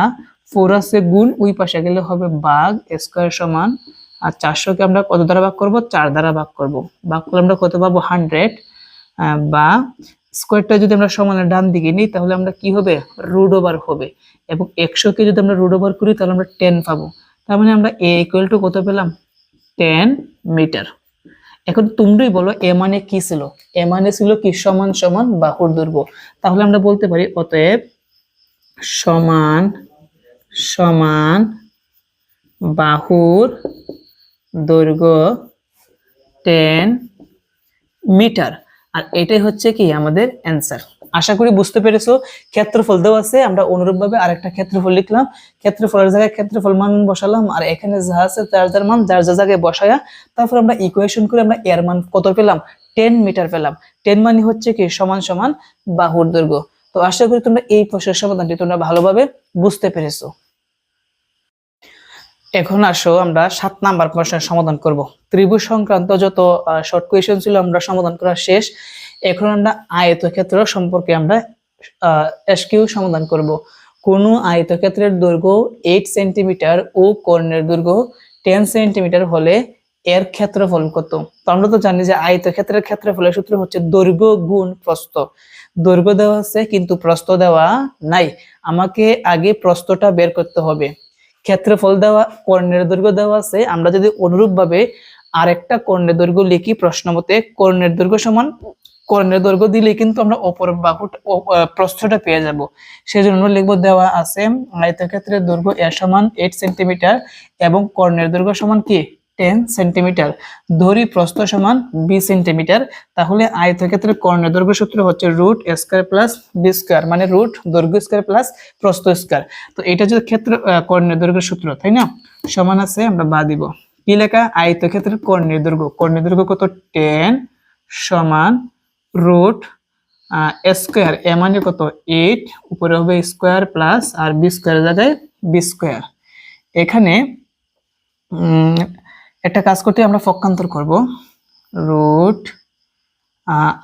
S1: 4 আছে গুণ ওই পাশে গেলে হবে ভাগ, স্কয়ার সমান, আর 400 কে আমরা কত দ্বারা ভাগ করব, 4 দ্বারা ভাগ করব। ভাগ করলে আমরা কত পাবো, 100, বা স্কয়ারটা যদি আমরা সমানের ডান দিকে নিই তাহলে আমরা কি হবে, রুট ওভার হবে। এবং 100 কে যদি আমরা রুট ওভার করি তাহলে আমরা 10 পাবো। তার মানে আমরা a ইকুয়াল টু কত পেলাম, 10 মিটার। এখন তোমরাই বলো এ মানে কি ছিল, এ মানে ছিল কি, সমান সমান বাহুর দৈর্ঘ্য। তাহলে আমরা বলতে পারি অতএব সমান সমান বাহুর দৈর্ঘ্য 10 মিটার। আর এটাই হচ্ছে কি আমাদের অ্যান্সার। আশা করি বুঝতে পেরেছো। ক্ষেত্রফল দেওয়া আছে, আমরা অনুরূপভাবে আরেকটা ক্ষেত্রফল লিখলাম, ক্ষেত্রফলের জায়গায় ক্ষেত্রফল মান বসালাম, আর এখানে যা আছে তার যার মান যার যা জায়গায় বসায়া তারপর আমরা ইকুয়েশন করে আমরা এর মান কত পেলাম, 10 মিটার পেলাম। 10 মানে হচ্ছে কি সমান সমান বাহুর দৈর্ঘ্য। তো আশা করি তোমরা এই প্রশ্নের সমাধানটি তোমরা ভালোভাবে বুঝতে পেরেছো। এখন আসো আমরা 7 নাম্বার প্রশ্নের সমাধান করব। ত্রিভুজ সংক্রান্ত যত শর্ট কোয়েশ্চেন ছিল আমরা সমাধান করা শেষ। এখন আমরা আয়তক্ষেত্র সম্পর্কে আমরা এসকিউ সমাধান করব। কোন আয়তক্ষেত্রের দৈর্ঘ্য 8 সেন্টিমিটার ও কর্ণের দৈর্ঘ্য 10 সেন্টিমিটার হলে এর ক্ষেত্রফল কত? তো আমরা তো জানি যে আয়তক্ষেত্রের ক্ষেত্রফলের সূত্র হচ্ছে দৈর্ঘ্য গুণ প্রস্থ। দৈর্ঘ্য দেওয়া আছে কিন্তু প্রস্থ দেওয়া নাই, আমাকে আগে প্রস্থটা বের করতে হবে। ক্ষেত্রফল দেওয়া, কর্ণের দৈর্ঘ্য দেওয়া আছে, আমরা যদি অনুরূপ ভাবে আরেকটা কর্ণের দৈর্ঘ্য লিখি প্রশ্ন মতে, কর্ণের দৈর্ঘ্য সমান কর্ণের দৈর্ঘ্য দিলে কিন্তু আমরা অপর বাহুটা প্রস্থটা পেয়ে যাব। সেজন্য লিখব দেওয়া আছে আয়তক্ষেত্রের দৈর্ঘ্য এ সমান 8 সেন্টিমিটার এবং কর্ণের দৈর্ঘ্য সমান কি 10 সেন্টিমিটার, ধরি প্রস্থ সমান 20 সেন্টিমিটার। তাহলে আয়তক্ষেত্রের কর্ণের দৈর্ঘ্য সূত্র হচ্ছে root square plus B square, মানে রুট দৈর্ঘ্য স্কয়ার প্লাস প্রস্থ স্কয়ার। তো এটা যদি ক্ষেত্র কর্ণের দৈর্ঘ্য সূত্র, তাই না, সমান আছে আমরা বাদ দিব কি লেখা, আয়তক্ষেত্রের কর্ণের দৈর্ঘ্য, কর্ণের দৈর্ঘ্য কত 10 সমান রুট স্কয়ার, এ মানে কত 8, উপরে হবে স্কয়ার প্লাস আর বি স্কয়ার জায়গায় বি স্কয়ার। এখানে একটা কাজ করতে আমরা পক্ষান্তর করব, রুট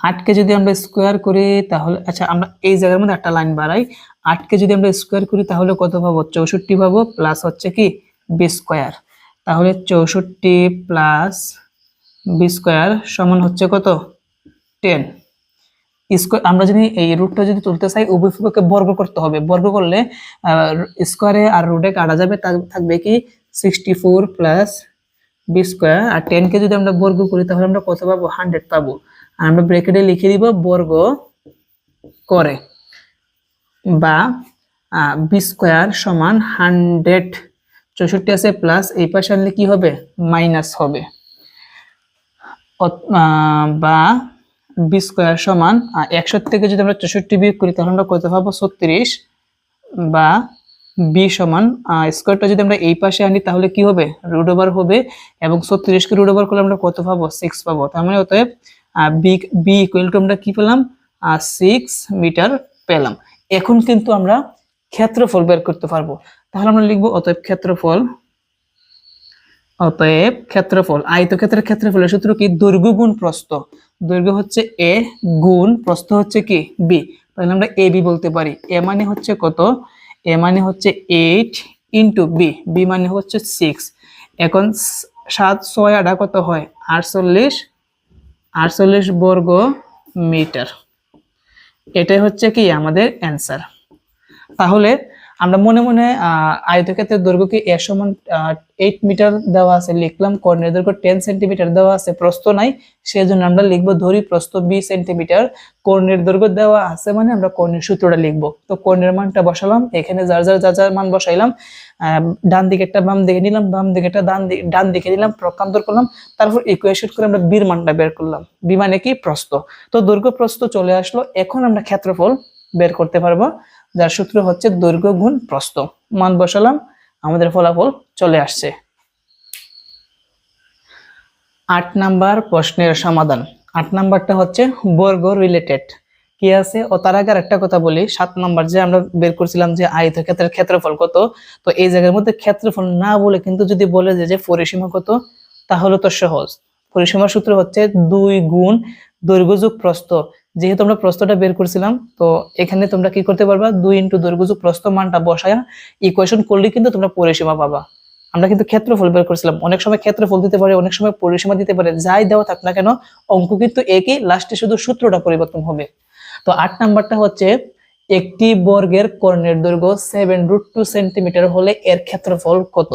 S1: 8 কে যদি আমরা স্কয়ার করি তাহলে, আচ্ছা আমরা এই জায়গার মধ্যে একটা লাইন বাড়াই, 8 কে যদি আমরা স্কয়ার করি তাহলে কত পাবো, 64 পাবো, প্লাস হচ্ছে কি বি স্কয়ার। তাহলে 64 প্লাস বি স্কয়ার সমান হচ্ছে কত 10 স্কয়ার। আমরা যদি এই রুটটা যদি তুলতে চাই উভয় পক্ষকে বর্গ করতে হবে, বর্গ করলে স্কয়ারে আর রুটে কাটা যাবে, থাকবে কি 64 প্লাস বি স্কয়ার। আর 10 কে যদি আমরা বর্গ করি তাহলে আমরা কত পাবো, 100 পাবো। আর আমরা ব্র্যাকেটে লিখে দিব বর্গ করে, বা বি স্কয়ার সমান 100, 64 আছে প্লাস এই পাশে আনলে কি হবে, মাইনাস হবে, বা বি স্কয়ার সমান 100 থেকে যদি আমরা 64 বিয়োগ করি তাহলে আমরা কত পাবো 36, বা বি সমান স্কয়ারটা যদি আমরা এই পাশে আনি তাহলে কি হবে, রুট ওভার হবে, এবং 36 কে রুট ওভার করলে আমরা কত পাবো 6 পাবো। তার মানে অতএব বি ইকুয়াল টু আমরা কি পেলাম, 6 মিটার পেলাম। এখন কিন্তু আমরা ক্ষেত্রফল বের করতে পারবো। তাহলে আমরা লিখবো অতএব ক্ষেত্রফল আয়তক্ষেত্রের ক্ষেত্রফলের সূত্র কি, দৈর্ঘ্য গুণ প্রস্থ। দৈর্ঘ্য হচ্ছে এ গুণ প্রস্থ হচ্ছে কি বি, তাহলে আমরা এ বি বলতে পারি। এ মানে হচ্ছে কত, এ মানে হচ্ছে 8 ইন্টু বি, বি মানে হচ্ছে 6। এখন 7 6 8 কত হয় 48 বর্গ মিটার। এটাই হচ্ছে কি আমাদের অ্যান্সার। তাহলে আমরা মনে মনে আয়তক্ষেত্রের দৈর্ঘ্য কি এ সমান 8 মিটার দেওয়া আছে লিখলাম, কর্ণের দৈর্ঘ্য 10 সেন্টিমিটার দেওয়া আছে, প্রস্থ নাই, সেজন্য আমরা লিখবো ধরি প্রস্থ 20 সেন্টিমিটার, কর্ণের দৈর্ঘ্য দেওয়া আছে মানে আমরা কর্ণের সূত্রটা লিখবো। তো কর্ণের মানটা বসালাম, এখানে যার যার মান বসাইলাম, ডান দিকেরটা বাম দিকে নিলাম, বাম দিকেরটা ডান দিকে নিলাম, পক্ষান্তর করলাম, তারপর ইকুয়েশন করে আমরা বির মানটা বের করলাম। বি মানে কি প্রস্থ। তো দৈর্ঘ্য প্রস্থ চলে আসলো, এখন আমরা ক্ষেত্রফল বের করতে পারবো, যার সূত্র হচ্ছে দৈর্ঘ্য গুণ প্রস্থ। মান বসালাম, আমাদের ফলাফল চলে আসছে। 8 নাম্বার প্রশ্নের সমাধান। 8 নাম্বারটা হচ্ছে বর্গ রিলেটেড। কি কি আছে। ও তার আগে একটা কথা বলি, 7 নাম্বার যে আমরা বের করছিলাম যে আয়তক্ষেত্রের ক্ষেত্রফল কত, তো এই জায়গার মধ্যে ক্ষেত্রফল না বলে কিন্তু যদি বলে যে পরিসীমা কত, তাহলে তো সহজ। পরিসীমার সূত্র হচ্ছে 2 গুণ দৈর্ঘ্য যোগ প্রস্থ। যেহেতু আমরা প্রস্থটা বের করছিলাম, তো এখানে তোমরা কি করতে পারবা, 2 ইন্টু দৈর্ঘ্য যোগ প্রস্থ মানটা বসায়া ইকুয়েশন করলে কিন্তু তোমরা পরিসীমা পাবা। আমরা কিন্তু ক্ষেত্রফল বের করছিলাম, অনেক সময় ক্ষেত্রফল দিতে পারে, অনেক সময় পরিসীমা দিতে পারে, যাই দেওয়া থাক না কেন অঙ্ক কিন্তু একই, লাস্টে শুধু সূত্রটা পরিবর্তন হবে। তো 8 নাম্বারটা হচ্ছে একটি বর্গের কর্ণের দৈর্ঘ্য 7√2 সেন্টিমিটার হলে এর ক্ষেত্রফল কত।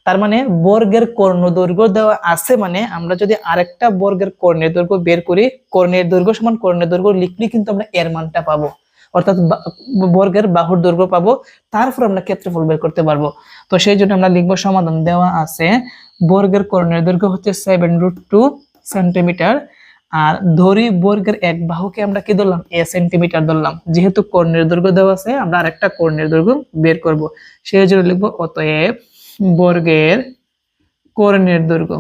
S1: তার মানে বর্গের কর্ণ দৈর্ঘ্য দেওয়া আছে, মানে আমরা যদি আরেকটা বর্গের কর্ণের দৈর্ঘ্য বের করি, কর্ণের দৈর্ঘ্য সমান কর্ণের দৈর্ঘ্য লিখলে কিন্তু আমরা এর মানটা পাবো, অর্থাৎ বর্গের বাহুর দৈর্ঘ্য পাবো, তারপর আমরা ক্ষেত্রফল বের করতে পারবো। তো সেই জন্য আমরা লিখবো সমাধান দেওয়া আছে বর্গের কর্ণের দৈর্ঘ্য হচ্ছে 7√2 সেন্টিমিটার, আর ধরি বর্গের এক বাহুকে আমরা কি ধরলাম, a সেন্টিমিটার ধরলাম। যেহেতু কর্ণের দৈর্ঘ্য দেওয়া আছে, আমরা আরেকটা কর্ণের দৈর্ঘ্য বের করব, সেই জন্য লিখবো অতএব বর্গের কর্ণের দৈর্ঘ্য,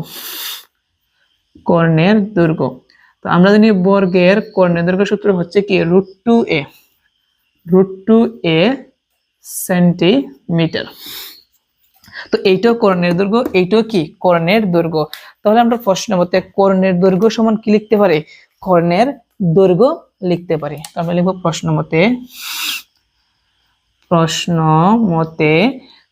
S1: কর্ণের দৈর্ঘ্য। তো আমরা জানি বর্গের কর্ণের দৈর্ঘ্য সূত্র হচ্ছে কি √2a, √2a সেন্টিমিটার। তো এইটাও কর্ণের দৈর্ঘ্য, এইটাও কি কর্ণের দৈর্ঘ্য। তাহলে আমরা প্রশ্ন মতে কর্ণের দৈর্ঘ্য সমান কি লিখতে পারি, কর্ণের দৈর্ঘ্য লিখতে পারি। তো আমরা লিখবো প্রশ্ন মতে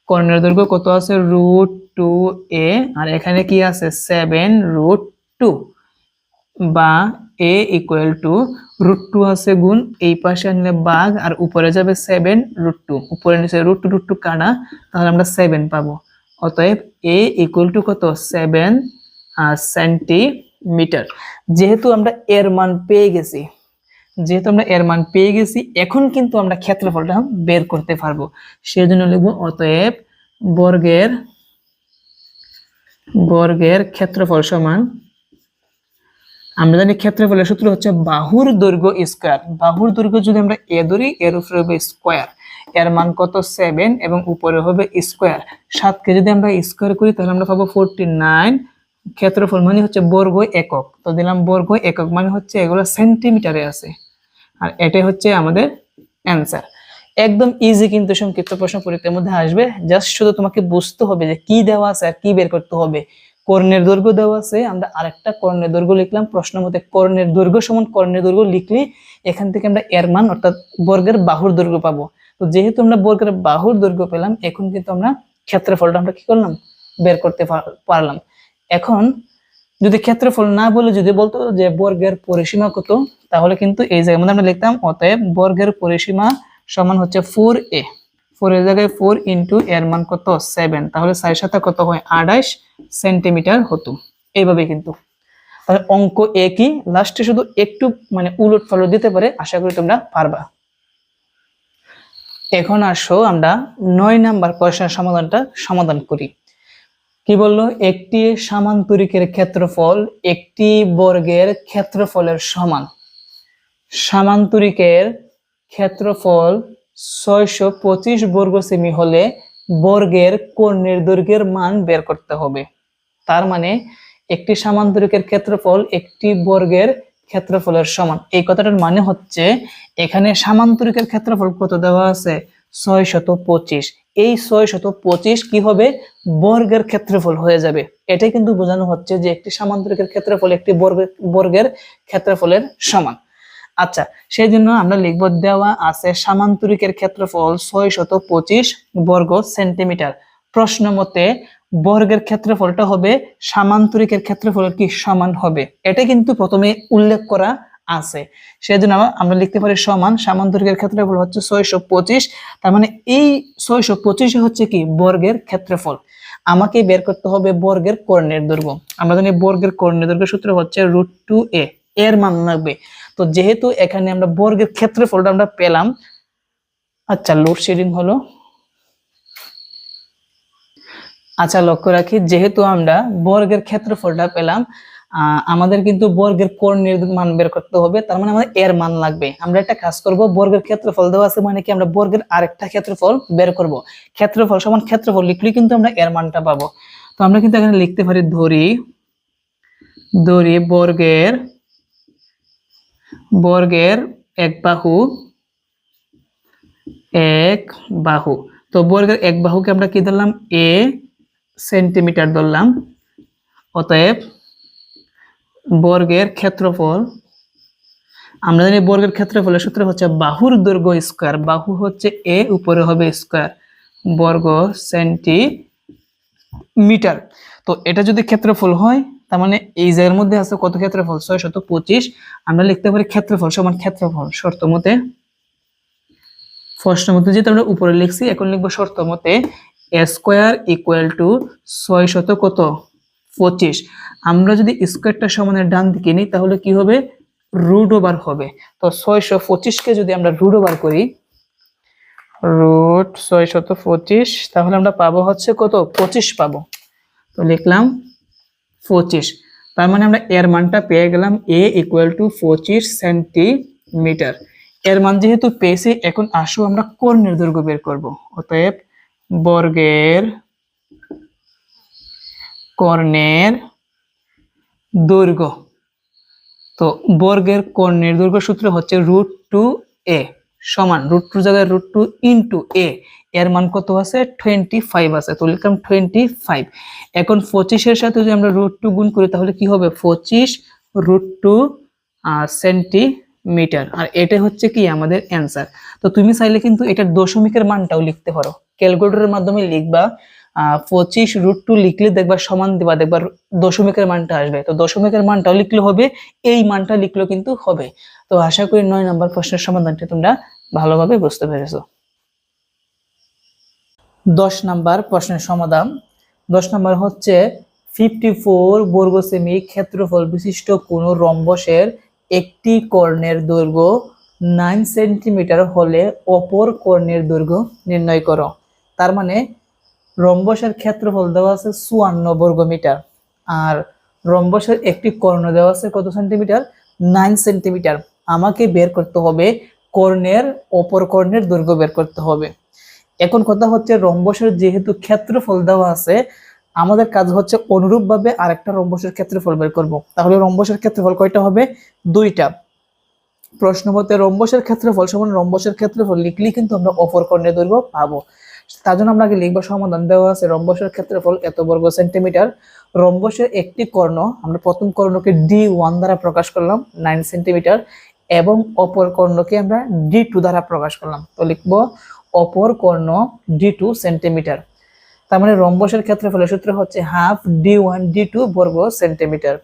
S1: কর্ণের দৈর্ঘ্য কত আছে, √2a, আর এখানে কি আছে 7√2, বা a ইকুয়াল টু √2 আছে গুণ, এই পাশে আনলে ভাগ, আর উপরে যাবে 7√2, উপরে নিচে √2 কাটা, তাহলে আমরা 7 পাবো। অতএব a ইকুয়াল টু কত, 7 সেন্টিমিটার। যেহেতু আমরা এর মান পেয়ে গেছি, এখন কিন্তু আমরা ক্ষেত্রফলটা বের করতে পারবো। সেজন্য লিখবো অতএব বর্গের ক্ষেত্রফল সমান, আমরা জানি ক্ষেত্রফলের সূত্র হচ্ছে বাহুর দৈর্ঘ্য স্কয়ার। বাহুর দৈর্ঘ্য যদি আমরা এ ধরি, এর উপরে হবে স্কয়ার, এর মান কত 7 এবং উপরে হবে স্কয়ার। 7 কে যদি আমরা স্কয়ার করি তাহলে আমরা পাবো 49। ক্ষেত্রফল মানে হচ্ছে বর্গ একক, তো দিলাম বর্গ একক, মানে হচ্ছে এগুলো সেন্টিমিটারে আছে, আর এটাই হচ্ছে আমাদের অ্যান্সার। একদম ইজি, কিন্তু সংক্ষিপ্ত প্রশ্ন পরীক্ষার মধ্যে আসবে। জাস্ট শুধু তোমাকে বুঝতে হবে যে কি দেওয়া আছে আর কি বের করতে হবে। কর্ণের দৈর্ঘ্য দেওয়া আছে, আমরা আরেকটা কর্ণের দৈর্ঘ্য লিখলাম। প্রশ্ন মতে কর্ণের দৈর্ঘ্য সমান কর্ণের দৈর্ঘ্য লিখলে এখান থেকে আমরা এর মান অর্থাৎ বর্গের বাহুর দৈর্ঘ্য পাবো। তো যেহেতু আমরা বর্গের বাহুর দৈর্ঘ্য পেলাম, এখন কিন্তু আমরা ক্ষেত্রফলটা আমরা কি করলাম, বের করতে পারলাম। এখন যদি ক্ষেত্রফল না বলে যদি বলতো যে বর্গের পরিসীমা কত, তাহলে কিন্তু এই জায়গার মধ্যে আমরা লিখতাম অতএব বর্গের পরিসীমা সমান হচ্ছে 4a, 4 এর জায়গায় 4 ইন্টু এর মান কত 7, তাহলে 4 সাথে কত হয় 28 সেন্টিমিটার হতো। এইভাবে কিন্তু তাহলে অঙ্ক একই, লাস্টে শুধু একটু মানে উলট পালট দিতে পারে। আশা করি তোমরা পারবা। এখন আসো আমরা 9 নাম্বার প্রশ্নের সমাধান করি। কি বললো, একটি সামান্তরিকের ক্ষেত্রফল একটি বর্গের ক্ষেত্রফলের সমান। সামান্তরিকের ক্ষেত্রফল 625 বর্গ সেমি হলে বর্গের কর্ণের দৈর্ঘ্যের মান বের করতে হবে। তার মানে একটি সামান্তরিকের ক্ষেত্রফল একটি বর্গের ক্ষেত্রফলের সমান। এই কথাটার মানে হচ্ছে এখানে সামান্তরিকের ক্ষেত্রফল কত দেওয়া আছে, 625। এই 625 কি হবে, বর্গের ক্ষেত্রফল হয়ে যাবে। এটাই কিন্তু বোঝানো হচ্ছে যে একটি সামান্তরিকের ক্ষেত্রফল একটি বর্গের ক্ষেত্রফলের সমান। আচ্ছা, সেই জন্য আমরা লিখব দেওয়া আছে সামান্তরিকের ক্ষেত্রফল 625 বর্গ সেন্টিমিটার। প্রশ্ন মতে বর্গের ক্ষেত্রফলটা হবে সামান্তরিকের ক্ষেত্রফলের কি সমান হবে, এটা কিন্তু প্রথমে উল্লেখ করা আছে। সেজন্য আমরা লিখতে পারি সমান সামান্তরিকের ক্ষেত্রফল হচ্ছে 625, তার মানে এই 625 হচ্ছে কি বর্গের ক্ষেত্রফল। আমাকে বের করতে হবে বর্গের কর্ণের দৈর্ঘ্য। আমরা জানি বর্গের কর্ণের দৈর্ঘ্য সূত্র হচ্ছে √2a, এর মান লাগবে। তো যেহেতু এখানে আমরা বর্গের ক্ষেত্রফলটা আমরা পেলাম, আচ্ছা লোডশেডিং হলো, আচ্ছা লক্ষ্য রাখি, যেহেতু আমরা বর্গের ক্ষেত্রফলটা পেলাম, আমাদের কিন্তু বর্গের কর্ণের মান বের করতে হবে, তার মানে আমাদের এর মান লাগবে। আমরা একটা কাজ করব, বর্গের ক্ষেত্রফল দেওয়া আছে মানে কি আমরা বর্গের আরেকটা ক্ষেত্রফল বের করব। ক্ষেত্রফল সমান ক্ষেত্রফল লিখলে কিন্তু আমরা এর মানটা পাবো। তো আমরা কিন্তু এখানে লিখতে পারি ধরি বর্গের এক বাহু, এক বাহু। তো বর্গের এক বাহুকে আমরা কি ধরলাম? এ সেন্টিমিটার ধরলাম। অতএব বর্গের ক্ষেত্রফল, আমরা জানি বর্গের ক্ষেত্রফলের সূত্র হচ্ছে বাহুর দৈর্ঘ্য স্কয়ার, বাহু হচ্ছে এ, উপরে হবে স্কয়ার, বর্গ সেন্টিমিটার। তো এটা যদি ক্ষেত্রফল হয়, তার মানে এই জায়গার মধ্যে আছে কত ক্ষেত্রফল? 625। আমরা লিখতে পারি ক্ষেত্রফল সমান ক্ষেত্রফল শর্ত মতে, প্রশ্ন মতে যেটা আমরা উপরে লিখছি, এখন লিখবো শর্ত মতে এ স্কয়ার ইকুয়াল টু 625। আমরা যদি স্কয়ারটা সমানের ডান দিকে নিই তাহলে কি হবে? রুট ওভার হবে। তো 625কে যদি আমরা রুট ওভার করি, রুট 625, তাহলে আমরা পাবো হচ্ছে কত? 25 পাবো। তো লিখলাম 25। তার মানে আমরা এর মানটা পেয়ে গেলাম, এ ইকুয়াল টু 25 সেন্টিমিটার। এর মান যেহেতু পেয়েছি, এখন আসো আমরা কর্ণের দৈর্ঘ্য বের করব। অতএব বর্গের কর্ণের দৈর্ঘ্য, তো বর্গের কর্ণের দৈর্ঘ্য সূত্র হচ্ছে √2a সমান √2 জায়গায় √2 ইন্টু a, এর মান কত আছে? 25 আছে। তো লিখলাম 25। এখন 25-এর সাথে যদি আমরা √2 গুণ করি তাহলে কি হবে? 25 √2 সেন্টিমিটার। আর এটা হচ্ছে কি আমাদের অ্যান্সার। তো তুমি চাইলে কিন্তু এটার দশমিকের মানটাও লিখতে পারো, ক্যালকুলেটরের মাধ্যমে লিখবা 25 √2 লিখলে দেখবা সমান দিবা, দেখবা দশমিকের মানটা আসবে। তো দশমিকের মানটাও লিখলে হবে, এই মানটা লিখলেও কিন্তু হবে। তো আশা করি 9 নম্বর প্রশ্নের সমাধানটি তোমরা ভালোভাবে বুঝতে পেরেছো। 10 নম্বর প্রশ্নের সমাধান। 10 নম্বর হচ্ছে 54 বর্গ সেমি ক্ষেত্রফল বিশিষ্ট কোন রম্বসের একটি কর্ণের দৈর্ঘ্য 9 সেন্টিমিটার হলে অপর কর্ণের দৈর্ঘ্য নির্ণয় করো। তার মানে রম্বসের ক্ষেত্রফল দেওয়া আছে 54 বর্গ মিটার, আর রম্বসের একটি কর্ণ দেওয়া আছে কত সেন্টিমিটার? 9 সেন্টিমিটার। আমাকে বের করতে হবে কর্ণের, অপর কর্ণের দৈর্ঘ্য বের করতে হবে। এখন কথা হচ্ছে রম্বসের যেহেতু ক্ষেত্রফল দেওয়া আছে, আমাদের কাজ হচ্ছে অনুরূপভাবে আরেকটা রম্বসের ক্ষেত্রফল বের করব। তাহলে রম্বসের ক্ষেত্রফল কয়টা হবে? 2টা। প্রশ্ন মতে রম্বসের ক্ষেত্রফল সমান রম্বসের ক্ষেত্রফল লিখলেই কিন্তু আমরা অপর কর্ণের দৈর্ঘ্য পাবো। তার জন্য আমরা আগে লিখবো, সমাধান দেওয়া আছে রম্বসের ক্ষেত্রফল এত বর্গ সেন্টিমিটার। রম্বসের একটি কর্ণ, আমরা প্রথম কর্ণকে D1 দ্বারা প্রকাশ করলাম 9 সেন্টিমিটার, এবং অপর কর্ণকে আমরা D2 দ্বারা প্রকাশ করলাম। তো লিখবো অপর কর্ণ D2 সেন্টিমিটার। তার মানে রম্বসের ক্ষেত্রফলের সূত্র হচ্ছে হাফ D1 D2 বর্গ সেন্টিমিটার।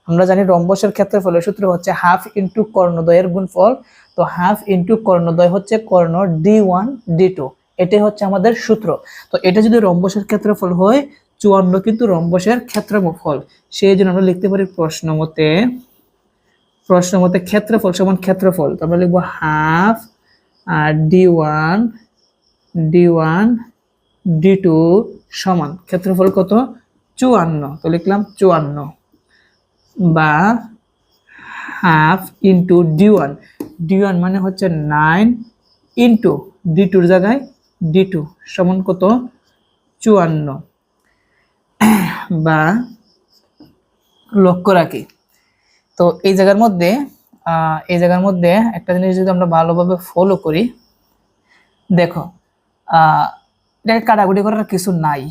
S1: আমরা জানি রম্বসের ক্ষেত্রফলের সূত্র হচ্ছে হাফ ইন্টু কর্ণদ্বয়ের গুণফল। তো হাফ ইন্টু কর্ণদ্বয় হচ্ছে কর্ণ D1 D2, এটাই হচ্ছে আমাদের সূত্র। তো এটা যদি রম্বসের ক্ষেত্রফল হয়, 54 কিন্তু রম্বসের ক্ষেত্রফল, সেই জন্য আমরা লিখতে পারি প্রশ্ন মতে ক্ষেত্রফল সমান ক্ষেত্রফল। তো আমরা লিখবো হাফ D1 D2 সমান ক্ষেত্রফল কত? 54। তো লিখলাম 54, বা হাফ ইন্টু D1 মানে হচ্ছে 9 ইন্টু D2-র জায়গায় D2 সমান কত? 54। বা লক্ষ্য রাখি, তো এই জায়গার মধ্যে একটা জিনিস যদি আমরা ভালোভাবে ফলো করি, দেখো এটাকে কাটাকুটি করার কিছু নাই।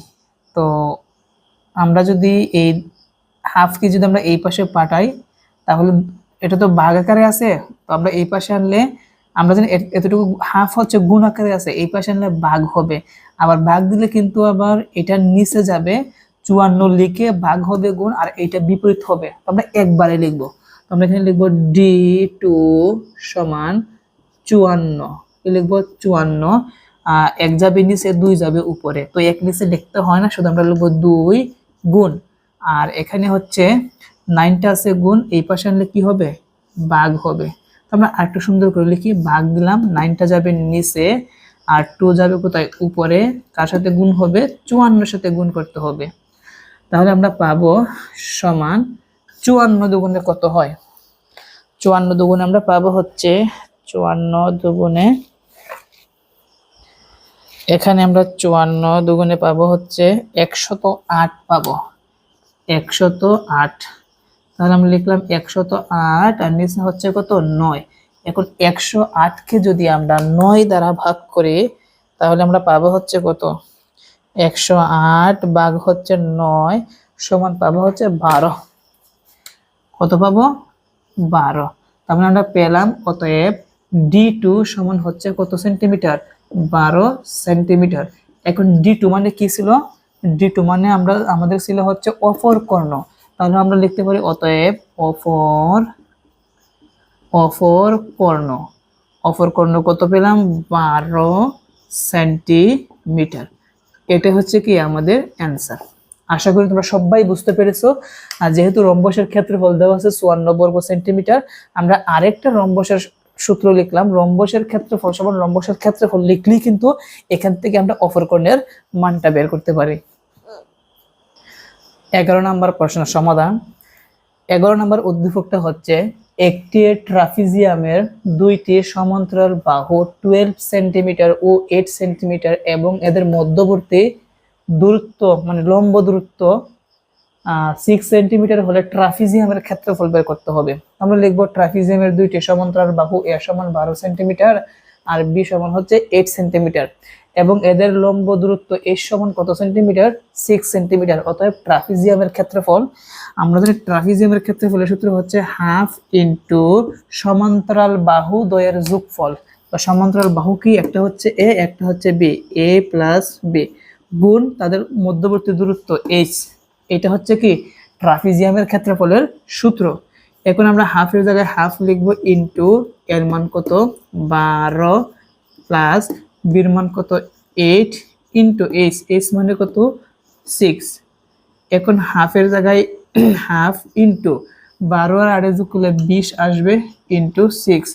S1: তো আমরা যদি এই হাফকে যদি আমরা এই পাশে পাঠাই, তাহলে এটা তো ভাগ আকারে আছে, তো আমরা এই পাশে আনলে, আমরা জানি এতটুকু হাফ হচ্ছে গুণ আকারে আছে, এই পাশে আনলে ভাগ হবে। আবার ভাগ দিলে কিন্তু আবার এটা নিচে যাবে, 54 লিখে ভাগ হবে গুণ, আর এইটা বিপরীত হবে। তো আমরা একবারে লিখবো। তো আমরা এখানে লিখবো D2 সমান 54, লিখবো 54। এক যাবে নিচে, 2 যাবে উপরে, তো এক নিচে লিখতে হয় না, শুধু আমরা লিখবো 2 গুণ, আর এখানে হচ্ছে 9টা আছে গুণ, এই পাশে আনলে কি হবে? ভাগ হবে। তো আমরা আরেকটু সুন্দর করে লিখি, ভাগ দিলাম, 9টা যাবে নিচে আর 2 যাবে কোথায়? উপরে। কার সাথে গুণ হবে? 54-এর সাথে গুণ করতে হবে। তাহলে আমরা পাবো সমান 54 দুগুণে কত হয়? 54 দুগুণে আমরা পাবো হচ্ছে 54 দুগুণে, এখানে আমরা 54 দুগুণে পাবো হচ্ছে 108 পাবো, 108। তাহলে আমরা লিখলাম 108, আর নিচে হচ্ছে কত? 9। এখন 108কে যদি আমরা 9 দ্বারা ভাগ করি তাহলে আমরা পাবো হচ্ছে কত, 108 ভাগ হচ্ছে 9 সমান পাবো হচ্ছে 12। কত পাবো, 12। তার মানে আমরা পেলাম অতএব D2 সমান হচ্ছে কত সেন্টিমিটার, 12 সেন্টিমিটার। এখন D2 মানে কি ছিল, D2 মানে আমাদের ছিল হচ্ছে অপর কর্ণ, তাহলে আমরা লিখতে পারি অতএব অপর কর্ণ কত পেলাম, 12 সেন্টিমিটার। এটা হচ্ছে কি আমাদের অ্যান্সার। আশা করি তোমরা সবাই বুঝতে পেরেছো। আর যেহেতু রম্বসের ক্ষেত্রফল দেওয়া আছে 54 বর্গ সেন্টিমিটার, আমরা আরেকটা রম্বসের সূত্র লিখলাম, রম্বসের ক্ষেত্রফল সমান রম্বসের ক্ষেত্রফল লিখলেই কিন্তু এখান থেকে আমরা অপরকর্ণের মানটা বের করতে পারি। 11 নম্বর প্রশ্নের সমাধান। 11 নম্বর উদ্দীপকটা হচ্ছে একটি ট্রাপিজিয়ামের দুইটি সমান্তরাল বাহু 12 সেন্টিমিটার ও 8 সেন্টিমিটার এবং এদের মধ্যবর্তী দূরত্ব মানে লম্ব দূরত্ব 6 সেন্টিমিটার হলে ট্রাপিজিয়ামের ক্ষেত্রফল বের করতে হবে। আমরা লিখব ট্রাপিজিয়ামের দুইটি সমান্তরাল বাহু এ সমান 12 সেন্টিমিটার আর বি সমান হচ্ছে 8 সেন্টিমিটার এবং এদের লম্ব দূরত্ব এ সমান কত সেন্টিমিটার, 6 সেন্টিমিটার। অতএব ট্রাপিজিয়ামের ক্ষেত্রফল, আমরা জানি ট্রাপিজিয়ামের ক্ষেত্রফলের সূত্র হচ্ছে হাফ ইনটু সমান্তরাল বাহু দ্বয়ের যোগফল। তো সমান্তরাল বাহু কি, একটা হচ্ছে এ একটা হচ্ছে বি, এ প্লাস বি গুণ তাদের মধ্যবর্তী দূরত্ব এইচ। এটা হচ্ছে কি ট্রাপিজিয়ামের ক্ষেত্রফলের সূত্র। এখন আমরা হাফের জায়গায় হাফ লিখবো ইনটু এর মান কত 12 প্লাস বির মান কত 8 ইনটু এইচ, এইচ মানে কত 6। এখন হাফের জায়গায় হাফ ইনটু 12 আর 8 যোগ করলে 20 আসবে ইনটু 6।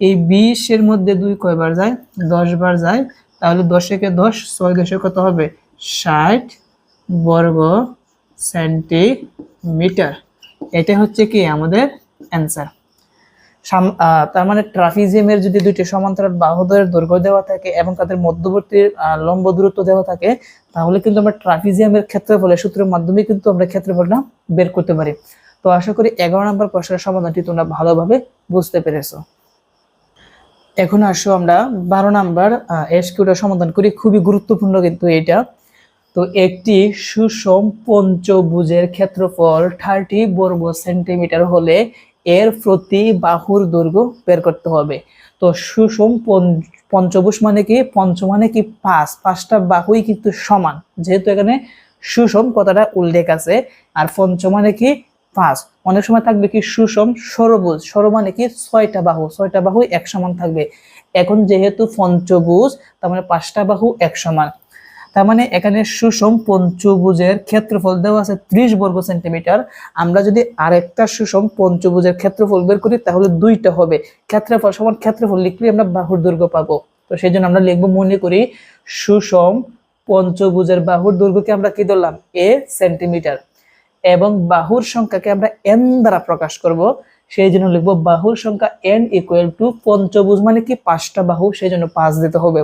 S1: এই 20 এর মধ্যে 2 কয়বার যায়, 10 বার যায়, তাহলে 10 একে 10, 6 10 কত হবে 60 বর্গ সেন্টিমিটার। এটা হচ্ছে কি আমাদের অ্যান্সার। তার মানে ট্রাপিজিয়ামের যদি দুইটি সমান্তরাল বাহুদ্বয়ের দৈর্ঘ্য দেওয়া থাকে এবং তাদের মধ্যবর্তী লম্ব দূরত্ব দেওয়া থাকে তাহলে কিন্তু আমরা ট্রাপিজিয়ামের ক্ষেত্রফলের সূত্রের মাধ্যমে কিন্তু আমরা ক্ষেত্রফলটা বের করতে পারি। তো আশা করি 11 নম্বর প্রশ্নের সমাধানটি তোমরা ভালোভাবে বুঝতে পেরেছো। এখন আসো আমরা 12 নম্বর এসকিউটা সমাধান করি, খুবই গুরুত্বপূর্ণ কিন্তু এটা। তো একটি সুষম পঞ্চভুজের ক্ষেত্রফল 30 বর্গ সেন্টিমিটার হলে এর প্রতি বাহুর দৈর্ঘ্য বের করতে হবে। তো সুষম পঞ্চভুজ মানে কি, পঞ্চ মানে কি 5, 5টা বাহুই কিন্তু সমান, যেহেতু এখানে সুষম কথাটা উল্লেখ আছে। আর পঞ্চ মানে কি 5, অনেক সময় থাকবে কি সুষম ষড়ভুজ, ষড় মানে কি 6টা বাহু, 6টা বাহু এক সমান থাকবে। এখন যেহেতু পঞ্চভুজ তার মানে 5টা বাহু এক সমান, তার মানে এখানে সুষম পঞ্চভুজের ক্ষেত্রফল দেওয়া আছে 30 বর্গ সেন্টিমিটার। আমরা যদি আরেকটা সুষম পঞ্চভুজের ক্ষেত্রফল বের করি তাহলে দুইটা হবে, ক্ষেত্রফল সমান ক্ষেত্রফল লিখলে আমরা বাহুর দৈর্ঘ্য পাবো। তো সেই জন্য আমরা লিখবো, মনে করি সুষম পঞ্চভুজের বাহুর দৈর্ঘ্যকে আমরা কি ধরলাম এ সেন্টিমিটার এবং বাহুর সংখ্যাকে আমরা এন দ্বারা প্রকাশ করব, সেই জন্য লিখবো বাহুর সংখ্যা এন ইকুয়াল টু পঞ্চভুজ মানে কি 5টা বাহু, সেই জন্য 5 দিতে হবে।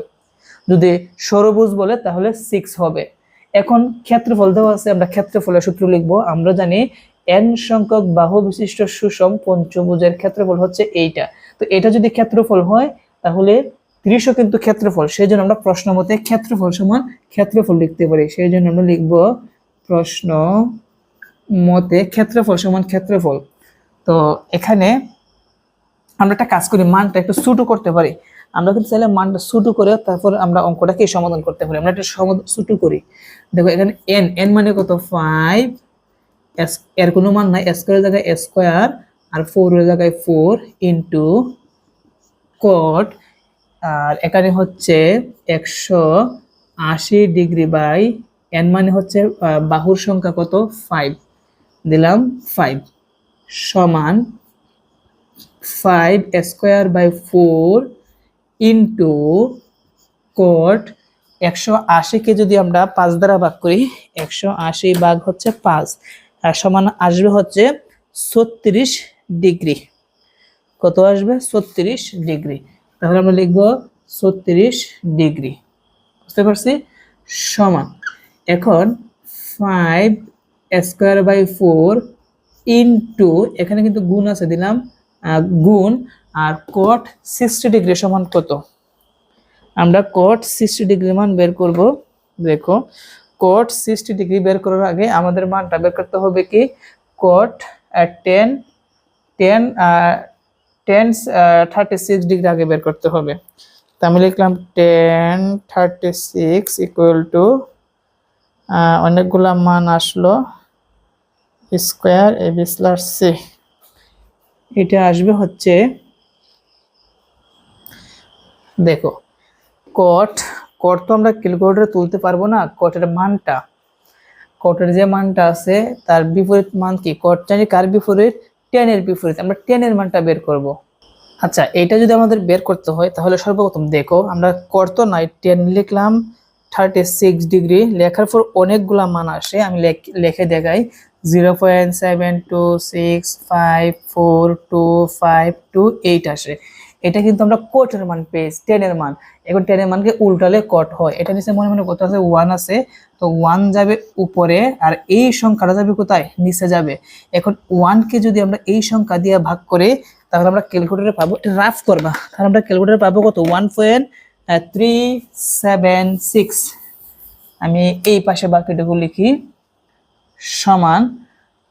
S1: যদি ষড়ভুজ বলে তাহলে 6 হবে। এখন ক্ষেত্রফল দেওয়া আছে, আমরা ক্ষেত্রফলের সূত্র লিখবো। আমরা জানি n সংখ্যক বাহু বিশিষ্ট সুষম পঞ্চভুজের ক্ষেত্রফল হচ্ছে এইটা। তো এটা যদি ক্ষেত্রফল হয় তাহলে 30ও কিন্তু ক্ষেত্রফল, সেই জন্য আমরা প্রশ্ন মতে ক্ষেত্রফল সমান ক্ষেত্রফল লিখতে পারি। সেই জন্য আমরা লিখবো প্রশ্ন মতে ক্ষেত্রফল সমান ক্ষেত্রফল। তো এখানে আমরা একটা কাজ করি, মানটা একটু ছোট করতে পারি। আমরা কিন্তু চাইলে মানটা ছোট করে তারপর আমরা অঙ্কটাকে সমাধান করতে পারি। আমরা একটা ছোট করি, দেখো এখানে n, n মানে কত 5, এর কোনো মান নাই, স্কয়ারের জায়গায় স্কয়ার আর 4 এর জায়গায় 4 ইনটু cot, আর এখানে হচ্ছে 180 ডিগ্রি বাই n মানে হচ্ছে বাহুর সংখ্যা কত 5 দিলাম 5 সমান 5 স্কয়ার বাই 4 ইনটু cot 180 কে যদি আমরা 5 দ্বারা ভাগ করি, 180 ভাগ হচ্ছে 5 আর সমান আসবে হচ্ছে 36 ডিগ্রি। কত আসবে 36 ডিগ্রি। তাহলে আমরা লিখব 36 ডিগ্রি, বুঝতে পারছি, সমান এখন 5 স্কয়ার বাই 4 ইনটু, এখানে কিন্তু গুণ আছে দিলাম গুণ আর cot 60 ডিগ্রি সমান কত? আমরা cot 60 ডিগ্রি মান বের করব। দেখো cot 60 ডিগ্রি বের করার আগে আমাদের মানটা বের করতে হবে কি cot 10 10 10 36 ডিগ্রি আগে বের করতে হবে। তো আমি লিখলাম 10 36 ইকুয়াল টু অনেকগুলা মান আসলো square A B slash C. এটা আসবে হচ্ছে দেখো cot তো আমরা ক্যালকুলেটরে তুলতে পারবো না, cot-এর মানটা cot-এর যে মানটা আছে তার বিপরীত মান কি cot জানি কার বিপরীত 10 এর বিপরীত, আমরা 10 এর মানটা বের করব। আচ্ছা এটা যদি আমাদের বের করতে হয় তাহলে সর্বপ্রথম দেখো আমরা cot তো নাই 10 লিখলাম 36 ডিগ্রি লেখার পর অনেকগুলা মান আসে, আমি লিখে দেখাই 0.726542528 আসে। এটা কিন্তু আমরা cot এর মান পেয়েছি 10 এর মান। এখন 10 এর মানকে উল্টালে cot হয়। এটা নিচে মনে মনে কত আছে 1 আছে, তো 1 যাবে উপরে আর এই সংখ্যাটা যাবে কোথায় নিচে যাবে। এখন 1 কে যদি আমরা এই সংখ্যা দিয়ে ভাগ করে তাহলে আমরা ক্যালকুলেটরে পাবো, এটা রাফ করবা, তাহলে আমরা ক্যালকুলেটরে পাবো কত 1.376। আমি এই পাশে বাকিটুকু লিখি সমান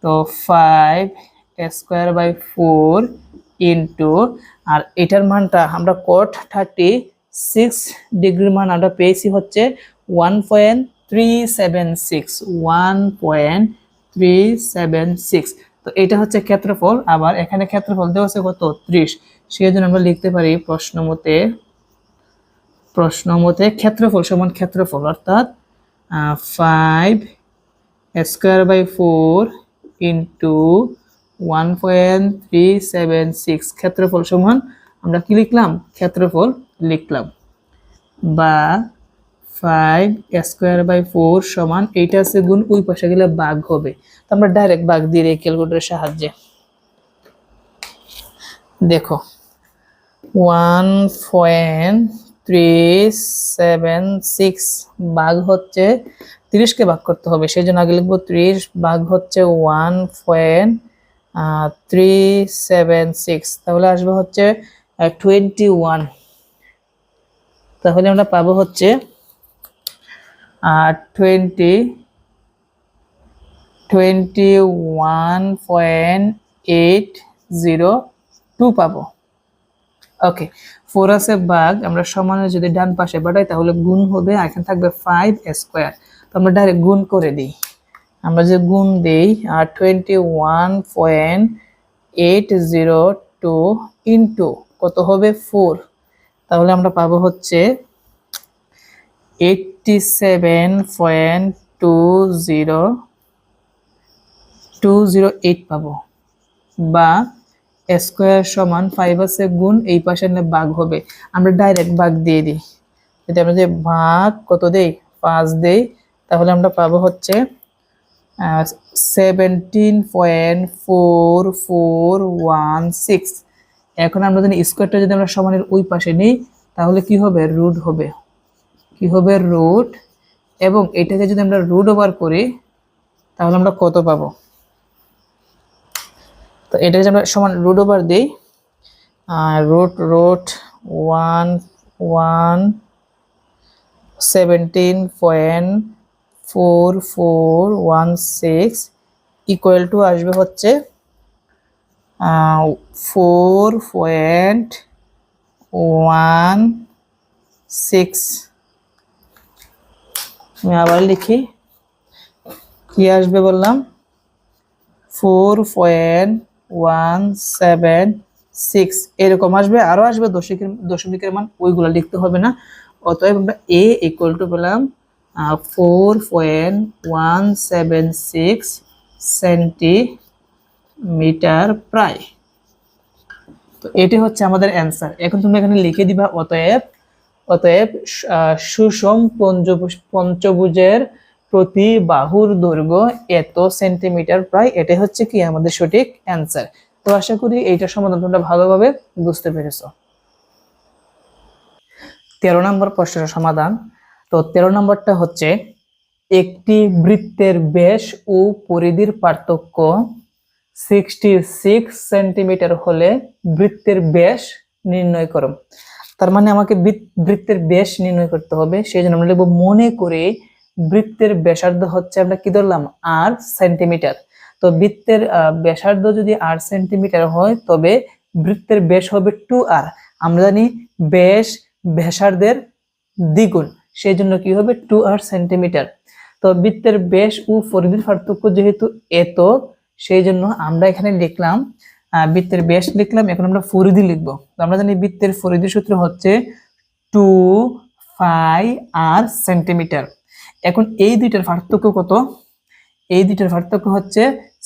S1: তো 5 স্কয়ার বাই 4 ইন্টু আর এটার মানটা আমরা cot 36 ডিগ্রির মান আমরা পেয়েছি হচ্ছে 1.376 তো এটা হচ্ছে ক্ষেত্রফল। আবার এখানে ক্ষেত্রফল দেওয়া আছে কত 30, সেই জন্য আমরা লিখতে পারি প্রশ্ন মতে ক্ষেত্রফল সমান ক্ষেত্রফল অর্থাৎ 5 স্কয়ার বাই 4 ইন্টু 1.376 ক্ষেত্রফল সমান আমরা কি লিখলাম ক্ষেত্রফল লিখলাম, বা 5 স্কয়ার বাই 4 সমান এইটা আছে গুণ ওই পাশে গেলে ভাগ হবে। তো আমরা ডাইরেক্ট ভাগ দিয়ে দিই ক্যালকুলেটরের সাহায্যে। দেখো 1.376 ভাগ হচ্ছে 30 কে ভাগ করতে হবে, সেই জন্য আগে লিখবো 30 ভাগ হচ্ছে 1.376, তাহলে আসবে হচ্ছে 21। তাহলে আমরা পাবো হচ্ছে 21.802 পাবো। ওকে 4 আছে ভাগ, আমরা সমানে যদি ডান পাশে বাড়াই তাহলে গুণ হবে, এখানে থাকবে 5 স্কয়ার। তো আমরা ডাইরেক্ট গুণ করে দিই, আমরা যে গুণ দেই 21.802 ইন্টু কত হবে 4, তাহলে আমরা পাবো হচ্ছে 87.208 পাবো, বা স্কয়ার সমান 5 আছে গুণ এই পাশে ভাগ হবে, আমরা ডাইরেক্ট ভাগ দিয়ে দিই। যদি আমরা যে ভাগ কত দেই 5 দেই তাহলে আমরা পাবো হচ্ছে 17.4416। এখন আমরা যদি স্কয়ারটা যদি আমরা সমানের ওই পাশে নিই তাহলে কি হবে রুট হবে, রুট, এবং এটাকে যদি আমরা রুট ওভার করি তাহলে আমরা কত পাবো। তো এটাকে যদি আমরা সমান রুট ওভার দিই রুট 17.4416 ইকুয়াল টু আসবে হচ্ছে 4.16। আমি আবার লিখি কি আসবে বললাম 4.176 এরকম আসবে, আরো আসবে দশমিকের মান, ওইগুলো লিখতে হবে না। অতএব আমরা a ইকুয়াল টু পেলাম 4.176 সেন্টিমিটার প্রায়। তো এটি হচ্ছে আমাদের অ্যান্সার। এখন তুমি এখানে লিখে দিবা অতএব সুষম পঞ্চভুজের প্রতি বাহুর দৈর্ঘ্য এত সেন্টিমিটার প্রায়। এটাই হচ্ছে কি আমাদের সঠিক অ্যান্সার। তো আশা করি এইটা সমাধান তোমরা ভালোভাবে বুঝতে পেরেছো। 13 নম্বর প্রশ্নের সমাধান। তো 13 নম্বরটা হচ্ছে একটি বৃত্তের ব্যাস ও পরিধির পার্থক্য 66 সেন্টিমিটার হলে বৃত্তের ব্যাস নির্ণয় করো। তার মানে আমাকে বৃত্তের ব্যাস নির্ণয় করতে হবে, সেই জন্য আমরা লিখবো মনে করে বৃত্তের ব্যাসার্ধ হচ্ছে, আমরা কি ধরলাম, আর সেন্টিমিটার। তো বৃত্তের ব্যাসার্ধ যদি 8 সেন্টিমিটার হয় তবে বৃত্তের ব্যাস হবে 2r। আমরা জানি ব্যাস ব্যাসার্ধের দ্বিগুণ, সেই জন্য কি হবে 2r সেন্টিমিটার। তো বৃত্তের ব্যাস ও পরিধির পার্থক্য যেহেতু এত, সেই জন্য আমরা এখানে লিখলাম বৃত্তের ব্যাস লিখলাম, এখন আমরা পরিধি লিখবো। তো আমরা জানি বৃত্তের পরিধি সূত্র হচ্ছে 2πr সেন্টিমিটার। এখন এই দুইটার পার্থক্য কত? এই দুইটার পার্থক্য হচ্ছে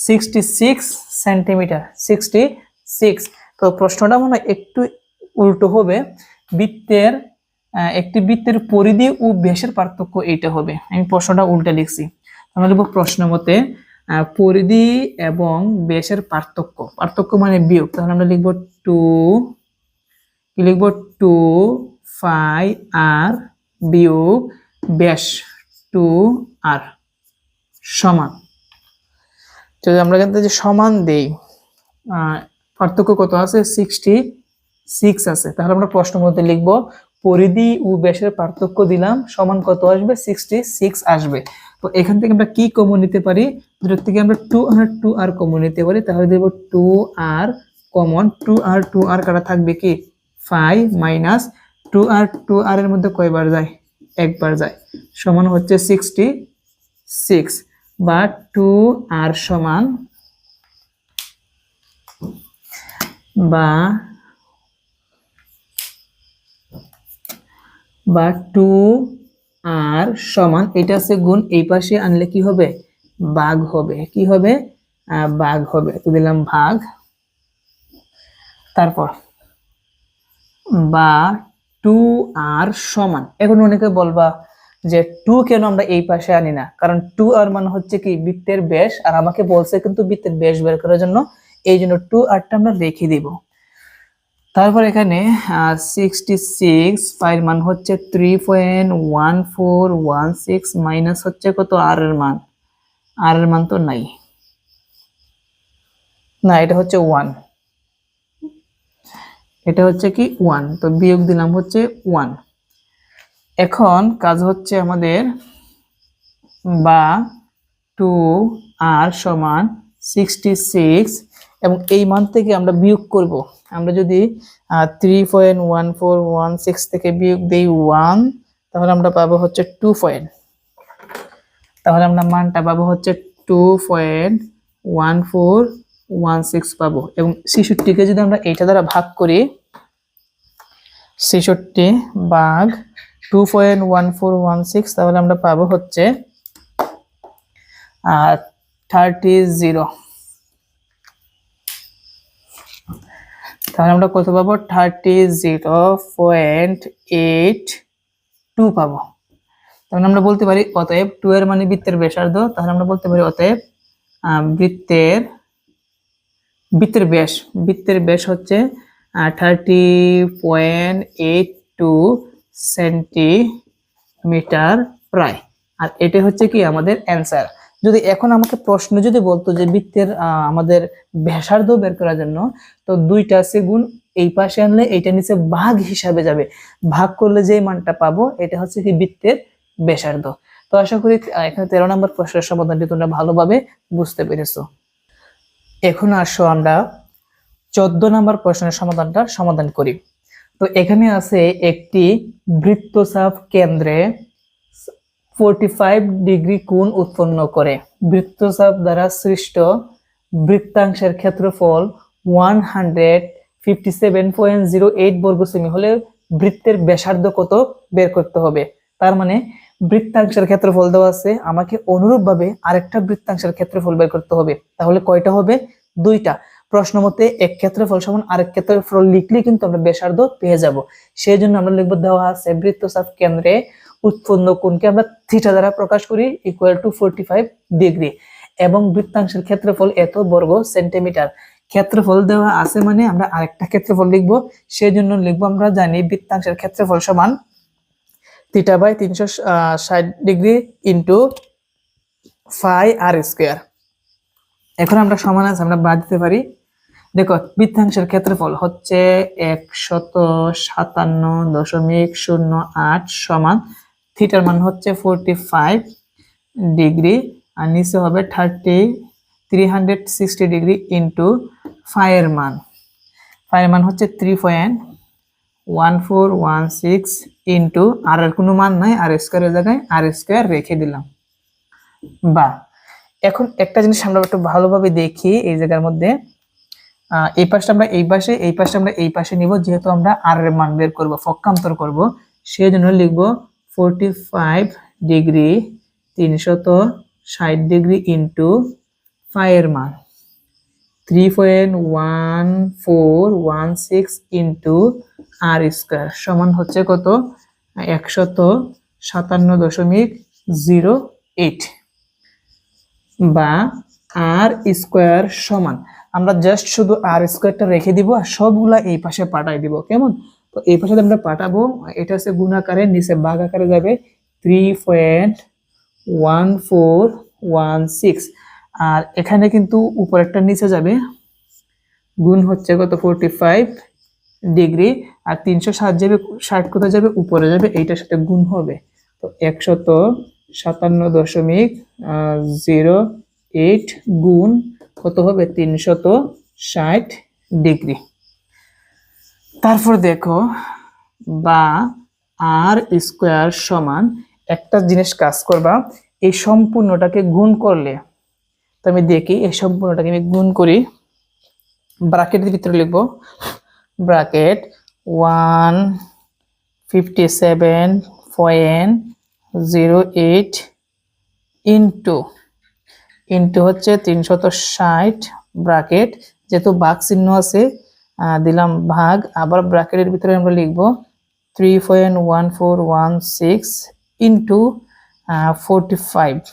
S1: 66 সেন্টিমিটার, 66। তো প্রশ্নটা মনে হয় একটু উল্টো হবে, বৃত্তের একটি বৃত্তের পরিধি ও ব্যাসের পার্থক্য এইটা হবে। আমি প্রশ্নটা উল্টে লিখছি। আমরা লিখব প্রশ্ন মতে পরিধি এবং ব্যাসের পার্থক্য, পার্থক্য মানে বিয়োগ, তাহলে আমরা লিখব 2πr বিয়োগ ব্যাস 2r সমান। যদি আমরা এখান থেকে সমান দেই, পার্থক্য কত আছে? 66 আছে। তাহলে আমরা প্রশ্ন মতে লিখব পরিধি ও ব্যাসের পার্থক্য দিলাম, সমান কত আসবে? 66 আসবে। তো এখান থেকে আমরা কি কমন নিতে পারি? দুটোর থেকে আমরা 2r কমন নিতে পারি, তাহলে দেব 2r কমন। 2r কাটা থাকবে কি 5 মাইনাস 2r এর মধ্যে কয়বার যায়? একবার যায়, সমান হচ্ছে 66 বা 2r সমান বা 2r সমান, এটা আছে গুণ, এই পাশে আনলে কি হবে? ভাগ হবে। কি হবে? ভাগ হবে। তো দিলাম ভাগ, তারপর বা 2r সমান। এখন অনেকে বলবা যে 2 কেন আমরা এই পাশে আনি না? কারণ 2r মানে হচ্ছে কি বৃত্তের ব্যাস, আর আমাকে বলছে কিন্তু বৃত্তের ব্যাস বের করার জন্য, এই জন্য 2rটা আমরা রেখে দিব। তারপর এখানে 66 এর মান হচ্ছে 3.1416 মাইনাস হচ্ছে কত? r এর মান। r এর মান তো নাই, না এটা হচ্ছে 1, এটা হচ্ছে কি 1, তো বিয়োগ দিলাম হচ্ছে 1। এখন কাজ হচ্ছে আমাদের বা 2r সমান 66 এবং এই মান থেকে আমরা বিয়োগ করব। আমরা যদি 3.1416 থেকে বিয়োগ দেই 1, তাহলে আমরা পাবো হচ্ছে 2 পয়েন্ট, তাহলে আমরা মানটা পাবো হচ্ছে 2.1416 পাবো। এবং 66কে যদি আমরা এইটা দ্বারা ভাগ করি, 66 ভাগ 2.1416, তাহলে আমরা পাবো হচ্ছে 30। তাহলে আমরা কত পাবো? 30.82 পাবো। তাহলে আমরা বলতে পারি অতএব 2 এর মানে বৃত্তের ব্যাসার্ধ, তাহলে আমরা বলতে পারি অতএব বৃত্তের ব্যাস হচ্ছে 30.82 সেন্টিমিটার প্রায়। আর এটা হচ্ছে কি আমাদের অ্যান্সার। যদি এখন আমাকে প্রশ্ন যদি বলতো যে বৃত্তের আমাদের ব্যাসার্ধ বের করার জন্য, তো দুইটা আছে গুণ, এই পাশে আনলে এইটা নিচে ভাগ হিসাবে যাবে, ভাগ করলে যে মানটা পাবো এটা হচ্ছে কি বৃত্তের ব্যাসার্ধ। তো আশা করি এখানে 13 নম্বর প্রশ্নের সমাধানটি তোমরা ভালোভাবে বুঝতে পেরেছো। এখন আসো আমরা 14 নম্বর প্রশ্নের সমাধান করি। তো এখানে আছে একটি বৃত্তচাপ কেন্দ্রে 45 ডিগ্রি কোণ উৎপন্ন করে। বৃত্তচাপ দ্বারা সৃষ্ট বৃত্তাংশের ক্ষেত্রফল 157.08 বর্গ সেমি হলে বৃত্তের ব্যাসার্ধ কত বের করতে হবে। তার মানে বৃত্তাংশের ক্ষেত্রফল দেওয়া আছে, আমাকে অনুরূপভাবে আরেকটা বৃত্তাংশের ক্ষেত্রফল বের করতে হবে। তাহলে কয়টা হবে? দুইটা। প্রশ্ন মতে এক ক্ষেত্রফল সমান আরেক ক্ষেত্রফল লিখলে কিন্তু আমরা ব্যাসার্ধ পেয়ে যাব। সেই জন্য আমরা লিখব, দেওয়া আছে বৃত্তচাপ কেন্দ্রে উৎপন্ন কোণকে আমরা থিটা দ্বারা প্রকাশ করি =45 ডিগ্রি, এবং বৃত্তাংশের ক্ষেত্রফল এত বর্গ সেন্টিমিটার। ক্ষেত্রফল দেওয়া আছে মানে আমরা আরেকটা ক্ষেত্রফল লিখবো, সেই জন্য লিখবো, আমরা জানি বৃত্তাংশের ক্ষেত্রফল সমান θ/360 ডিগ্রি ইন্টু πr²। এখন আমরা সমান আছে আমরা বাদ দিতে পারি। দেখো বৃত্তাংশের ক্ষেত্রফল হচ্ছে 157.08 সমান থিটার মান হচ্ছে 45 ডিগ্রি আর নিচে হবে 360 ডিগ্রি ইন্টু ফাইয়ের মান হচ্ছে 3.1416 ইন্টু আর এর কোনো মান নাই, আর স্কোয়ারের জায়গায় আর স্কোয়ার রেখে দিলাম। বা এখন একটা জিনিস আমরা একটু ভালোভাবে দেখি এই জায়গার মধ্যে, এই পাশটা আমরা এই পাশে, এই পাশটা আমরা এই পাশে নিব, যেহেতু আমরা আর এর মান বের করব, পক্ষান্তর করব, সেই জন্য লিখব 45 ডিগ্রি 360 ডিগ্রি ইন্টু ফাইয়ের মান 3.1416 ইন্টু আর স্কোয়ার সমান হচ্ছে কত 157.08 বা আর স্কোয়ার সমান, আমরা জাস্ট শুধু আর স্কোয়ারটা রেখে দিব আর সবগুলা এই পাশে পাঠাই দিব। কেমন? তো এই পাশে আমরা পাঠাবো, এটা হচ্ছে গুণাকারে, নিচে ভাগ আকারে যাবে 3.1416 আর এখানে কিন্তু উপরেরটা নিচে যাবে, গুণ হচ্ছে কত 45 ডিগ্রি আর 360 যাবে, 60 কোথায় যাবে উপরে যাবে, এইটার সাথে গুণ হবে, তো 157.08 গুণ কত হবে 360 ডিগ্রি। তারপর দেখো বা আর স্কোয়ার সমান, একটা জিনিস কাজ করবা, এই সম্পূর্ণটাকে গুণ করলে, তো আমি দেখি এই সম্পূর্ণটাকে আমি গুণ করি, ব্র্যাকেটের ভিতরে লিখবো ব্র্যাকেট 157.08 ইন্টু হচ্ছে 360 ব্র্যাকেট, যেহেতু ভাগ চিহ্ন আছে দিলাম ভাগ, আবার ব্র্যাকেটের ভিতরে আমরা লিখব 3.1416 ইন্টু 45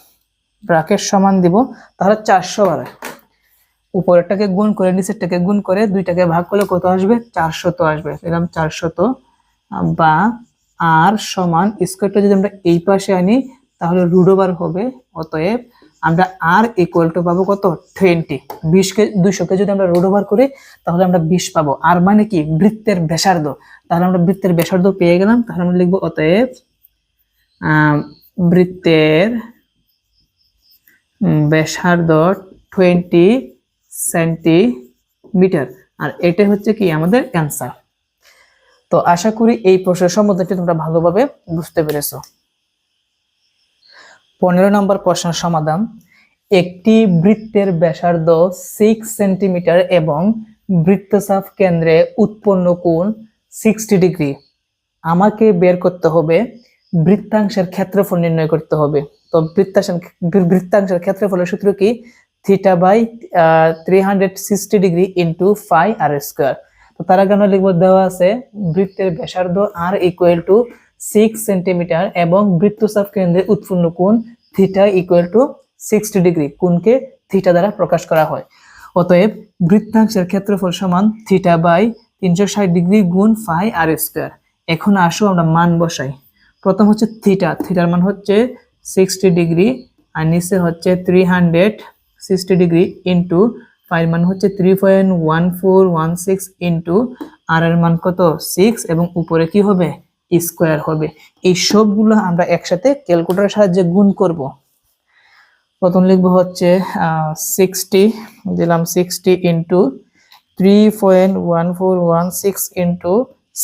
S1: ব্র্যাকেট সমান দিব, তাহলে 400 বাড়ায়, উপরেরটাকে গুণ করে নিচেরটাকে গুণ করে দুইটাকে ভাগ করলে কত আসবে 400 আসবে, দিলাম 400 বা আর সমান স্কোয়ারটা যদি আমরা এই পাশে আনি তাহলে রুট ওভার হবে, অতএব আমরা আর ইকুয়াল টু পাবো কত 20, 20কে 200কে যদি আমরা রুট ওভার করি তাহলে আমরা 20 পাবো, আর মানে কি বৃত্তের ব্যাসার্ধ, তাহলে আমরা বৃত্তের ব্যাসার্ধ পেয়ে গেলাম, তাহলে আমরা লিখবো অতএব বৃত্তের ব্যাসার্ধ 20 সেন্টিমিটার, আর এটা হচ্ছে কি আমাদের অ্যান্সার। তো আশা করি এই প্রশ্নের সমাধানটি তোমরা ভালোভাবে বুঝতে পেরেছো। 15 নম্বর প্রশ্নের সমাধান, একটি বৃত্তের ব্যাসার্ধ 6 সেন্টিমিটার এবং বৃত্তচাপ কেন্দ্রে উৎপন্ন কোণ 60 ডিগ্রি, আমাকে বের করতে হবে বৃত্তাংশের ক্ষেত্রফল নির্ণয় করতে হবে। তো বৃত্তাংশের ক্ষেত্রফলের সূত্র কি theta by 360 degree into phi r square. তো তার আগে আমরা লিখবো, দেওয়া আছে বৃত্তের ব্যাসার্ধ আর ইকুয়াল টু 6 সেন্টিমিটার এবং বৃত্তচাপ কেন্দ্রে উৎপন্ন কোণ থিটা ইকুয়াল টু 60 ডিগ্রি, কোণকে থিটা দ্বারা প্রকাশ করা হয়। অতএব বৃত্তাংশের ক্ষেত্রফল সমান থিটা বাই 360 ডিগ্রি গুণ ফাই আর স্কোয়ার। এখন আসো আমরা মান বসাই। প্রথম হচ্ছে থিটার মান হচ্ছে 60 ডিগ্রি আর নিচে হচ্ছে 360 ডিগ্রি ইন্টু ফাইর মান হচ্ছে 3.1416 ইন্টু আর এর মান কত 6 এবং উপরে কি হবে স্কোয়ার হবে। এই সবগুলো আমরা একসাথে ক্যালকুলেটরের সাহায্যে গুণ করব। প্রথম লিখবো হচ্ছে 60 দিলাম 60 ইন্টু 3.1416 ইন্টু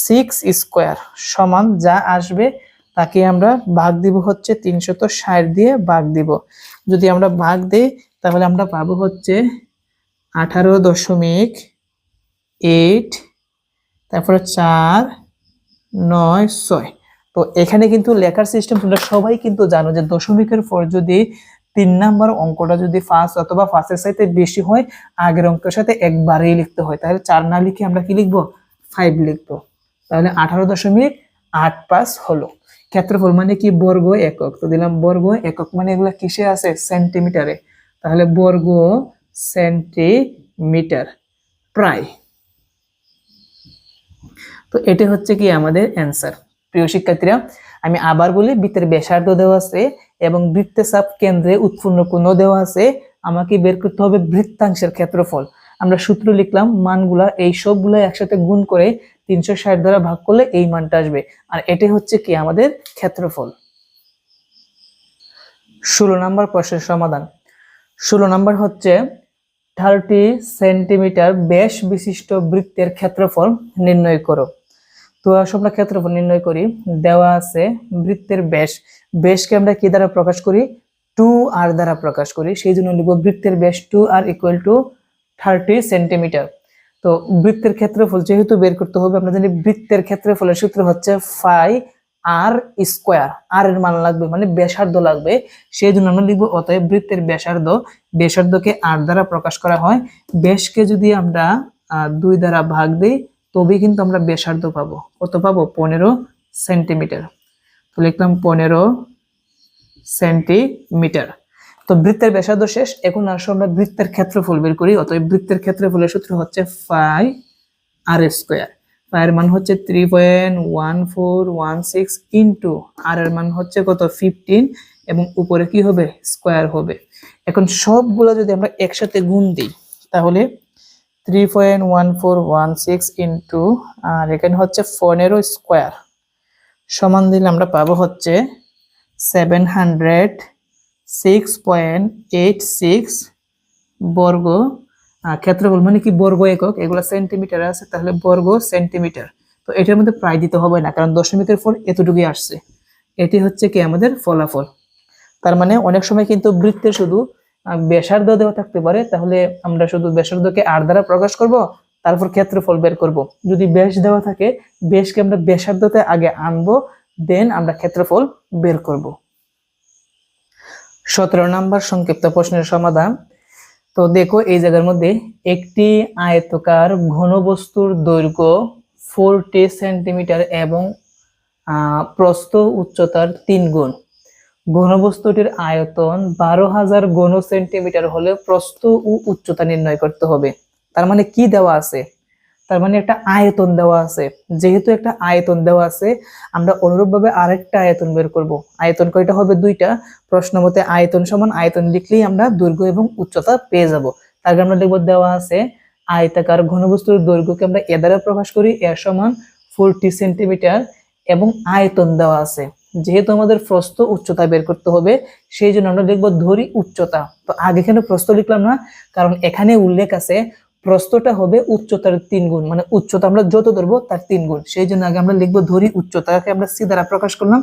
S1: 6 স্কোয়ার সমান যা আসবে তাকে আমরা ভাগ দিব হচ্ছে 360 দিয়ে ভাগ দিব। যদি আমরা ভাগ দেই তাহলে আমরা পাবো হচ্ছে 18.8, তারপরে 4 9 6। তো এখানে কিন্তু লেখার সিস্টেম তোমরা সবাই কিন্তু জানো যে দশমিকের পর যদি 3 নাম্বার অঙ্কটা যদি 5 অথবা 5-এর চাইতে বেশি হয় আগের অঙ্কের সাথে একবারেই লিখতে হয়, তাহলে 4 না লিখে আমরা কি লিখবো 5 লিখবো, তাহলে 18.85 হলো। ক্ষেত্রফল মানে কি বর্গ একক, তো দিলাম বর্গ একক মানে এগুলা কিসে আছে সেন্টিমিটারে, তাহলে বর্গ সেন্টিমিটার প্রায়। তো এটা হচ্ছে কি আমাদের অ্যান্সার। প্রিয় শিক্ষার্থীরা আমি আবার বলি, বৃত্তের ব্যাসার্ধ দেওয়া আছে এবং বৃত্তচাপ কেন্দ্রে উৎপন্ন কোণ দেওয়া আছে, আমাকে বের করতে হবে বৃত্তাংশের ক্ষেত্রফল। আমরা সূত্র লিখলাম, মানগুলা এই সবগুলো একসাথে গুণ করে 360 দ্বারা ভাগ করলে এই মানটা আসবে, আর এটাই হচ্ছে কি আমাদের ক্ষেত্রফল। 16 নম্বর প্রশ্নের সমাধান। 16 নম্বর হচ্ছে 30 সেন্টিমিটার ব্যাস বিশিষ্ট বৃত্তের ক্ষেত্রফল নির্ণয় করো। তো আমরা ক্ষেত্রফল নির্ণয় করি। দেওয়া আছে বৃত্তের ব্যাস, ব্যাসকে আমরা কি দ্বারা প্রকাশ করি? 2r দ্বারা প্রকাশ করি। সেই জন্য লিখব বৃত্তের ব্যাস 2r ইকুয়াল টু 30 সেন্টিমিটার। তো বৃত্তের ক্ষেত্রফল যেহেতু বের করতে হবে, আমরা জানি বৃত্তের ক্ষেত্রফলের সূত্র হচ্ছে পাই আর স্কোয়ার। আর এর মান লাগবে মানে ব্যাসার্ধ লাগবে, সেই জন্য আমরা লিখব অতএব বৃত্তের ব্যাসার্ধ, ব্যাসার্ধকে আর দ্বারা প্রকাশ করা হয়। ব্যাসকে যদি আমরা 2 দ্বারা ভাগ দিই তবেই কিন্তু আমরা ব্যাসার্ধ পাবো। কত পাবো? 15 সেন্টিমিটার। তো লিখলাম 15 সেন্টিমিটার। তো বৃত্তের ব্যাসার্ধ শেষ, এখন আসলে আমরা বৃত্তের ক্ষেত্রফল বের করি। অতএব বৃত্তের ক্ষেত্রফলের সূত্র হচ্ছে পাই আর স্কোয়ার। পাই এর মান হচ্ছে 3.1416 ইন্টু আর এর মান হচ্ছে কত? 15, এবং উপরে কি হবে? স্কোয়ার হবে। এখন সবগুলো যদি আমরা একসাথে গুণ দিই তাহলে 3.1416 ইন্টু আর এখানে হচ্ছে 15 স্কোয়ার সমান দিলে আমরা পাবো হচ্ছে 706.86 বর্গ। ক্ষেত্রফল মানে কি? বর্গ একক, এগুলো সেন্টিমিটার আছে, তাহলে বর্গ সেন্টিমিটার। তো এটার মধ্যে প্রায় দিতে হবে না, কারণ দশমিকের ফল এতটুকুই আসছে। এটি হচ্ছে কি আমাদের ফলাফল। তার মানে অনেক সময় কিন্তু বৃত্তে শুধু ব্যাসার্ধ দেওয়া থাকতে পারে, তাহলে আমরা শুধু ব্যাসার্ধকে আর দ্বারা প্রকাশ করব, তারপর ক্ষেত্রফল বের করব। যদি ব্যাস দেওয়া থাকে, ব্যাসকে আমরা ব্যাসার্ধতে আগে আনবো, দেন আমরা ক্ষেত্রফল বের করব। 17 নম্বর সংক্ষিপ্ত প্রশ্নের সমাধান। তো দেখো এই জায়গার মধ্যে একটি আয়তকার ঘনবস্তুর দৈর্ঘ্য 40 সেন্টিমিটার এবং প্রস্থ উচ্চতার 3 গুণ। ঘনবস্তুটির আয়তন 12,000 ঘন সেন্টিমিটার হলে প্রস্থ ও উচ্চতা নির্ণয় করতে হবে। তার মানে কি দেওয়া আছে? তার মানে একটা আয়তন দেওয়া আছে। যেহেতু একটা আয়তন দেওয়া আছে, আমরা অনুরূপভাবে আরেকটা আয়তন বের করব। আয়তন কয়টা হবে? 2টা। প্রশ্ন মতে আয়তন সমান আয়তন লিখলেই আমরা দৈর্ঘ্য এবং উচ্চতা পেয়ে যাব। তারপরে আমরা লিখব দেওয়া আছে আয়তাকার ঘনবস্তুর দৈর্ঘ্যকে আমরা এ দ্বারা প্রকাশ করি, এ সমান 40 সেন্টিমিটার, এবং আয়তন দেওয়া আছে। যেহেতু আমাদের প্রস্থ উচ্চতা বের করতে হবে, সেই জন্য আমরা লিখবো ধরি উচ্চতা। তো আগে এখানে প্রস্থ লিখলাম না, কারণ এখানে উল্লেখ আছে প্রস্থটা হবে উচ্চতার 3 গুণ, মানে উচ্চতা আমরা যত ধরবো তার 3 গুণ। সেই জন্য আগে আমরা লিখবো ধরি উচ্চতাকে আমরা সি দ্বারা প্রকাশ করলাম।